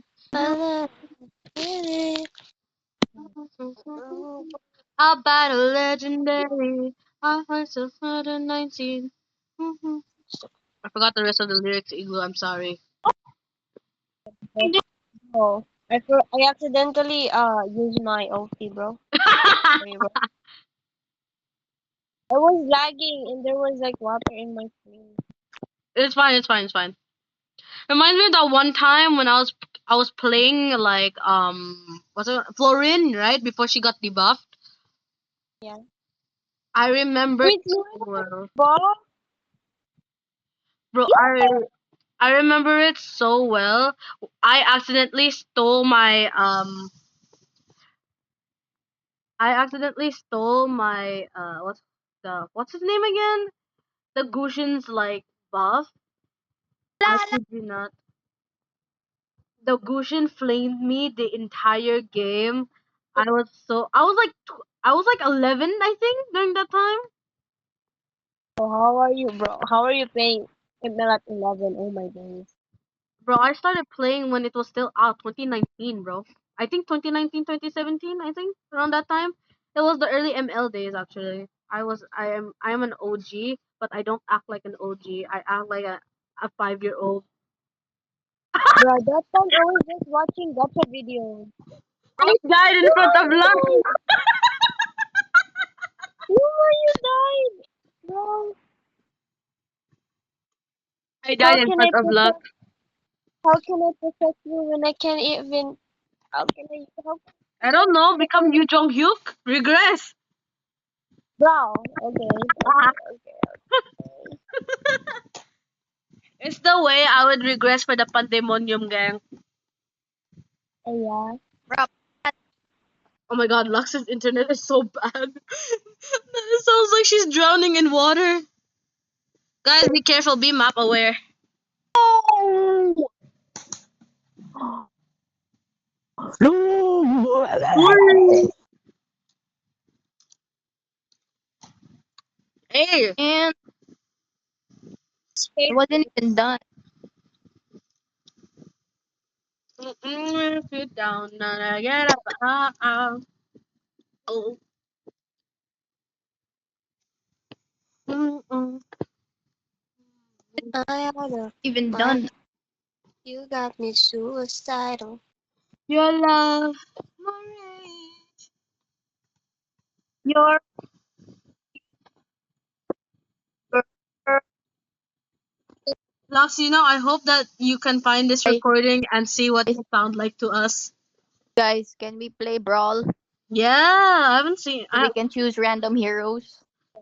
Speaker 1: How about a legendary? I heard so 119. I forgot the rest of the lyrics, Igloo. I'm sorry.
Speaker 3: Oh, I accidentally used my OP, bro. Sorry, bro. I was lagging and there was like water in my screen.
Speaker 1: It's fine. Reminds me of that one time when I was playing like what's it Florin, right? Before she got debuffed.
Speaker 3: Yeah.
Speaker 1: I remember it
Speaker 3: Wait, you
Speaker 1: so well.
Speaker 3: bro?
Speaker 1: Bro, I remember it so well. I accidentally stole my what's his name again? The Gushin's like buff. I kid you not. The Gushin flamed me the entire game. I was like 11, I think, during that time.
Speaker 3: Oh, how are you, bro? How are you playing ML at 11? Oh my days.
Speaker 1: Bro, I started playing when it was still out, 2019, bro. I think 2019, 2017, I think, around that time. It was the early ML days actually. I am an OG, but I don't act like an OG. I act like a 5-year-old.
Speaker 3: Bro, that time I was just watching gacha videos.
Speaker 1: I died in front of Lux.
Speaker 3: Why you died? Bro,
Speaker 1: I
Speaker 3: how
Speaker 1: died in
Speaker 3: can I
Speaker 1: front of Lux.
Speaker 3: protect? How can I protect you when I can't even? How can I? How can
Speaker 1: I don't know,
Speaker 3: I
Speaker 1: become Yu Jong Hyuk? Regress.
Speaker 3: Bro, okay.
Speaker 1: It's the way I would regress for the Pandemonium gang.
Speaker 3: Yeah.
Speaker 2: Bro,
Speaker 1: Oh my god, Lux's internet is so bad. It sounds like she's drowning in water. Guys, be careful, be map aware.
Speaker 2: no.
Speaker 1: Hey!
Speaker 2: And it wasn't even done.
Speaker 1: Sit down, now get up. Oh. Mm-mm.
Speaker 3: I oughta
Speaker 2: Even
Speaker 3: find
Speaker 2: done.
Speaker 3: you got me suicidal.
Speaker 1: Your love, my rage.
Speaker 2: Your
Speaker 1: Lux, I hope that you can find this
Speaker 2: guys,
Speaker 1: recording and see what you sound like to us.
Speaker 2: guys, can we play Brawl?
Speaker 1: Yeah, I haven't seen.
Speaker 2: So we can choose random heroes.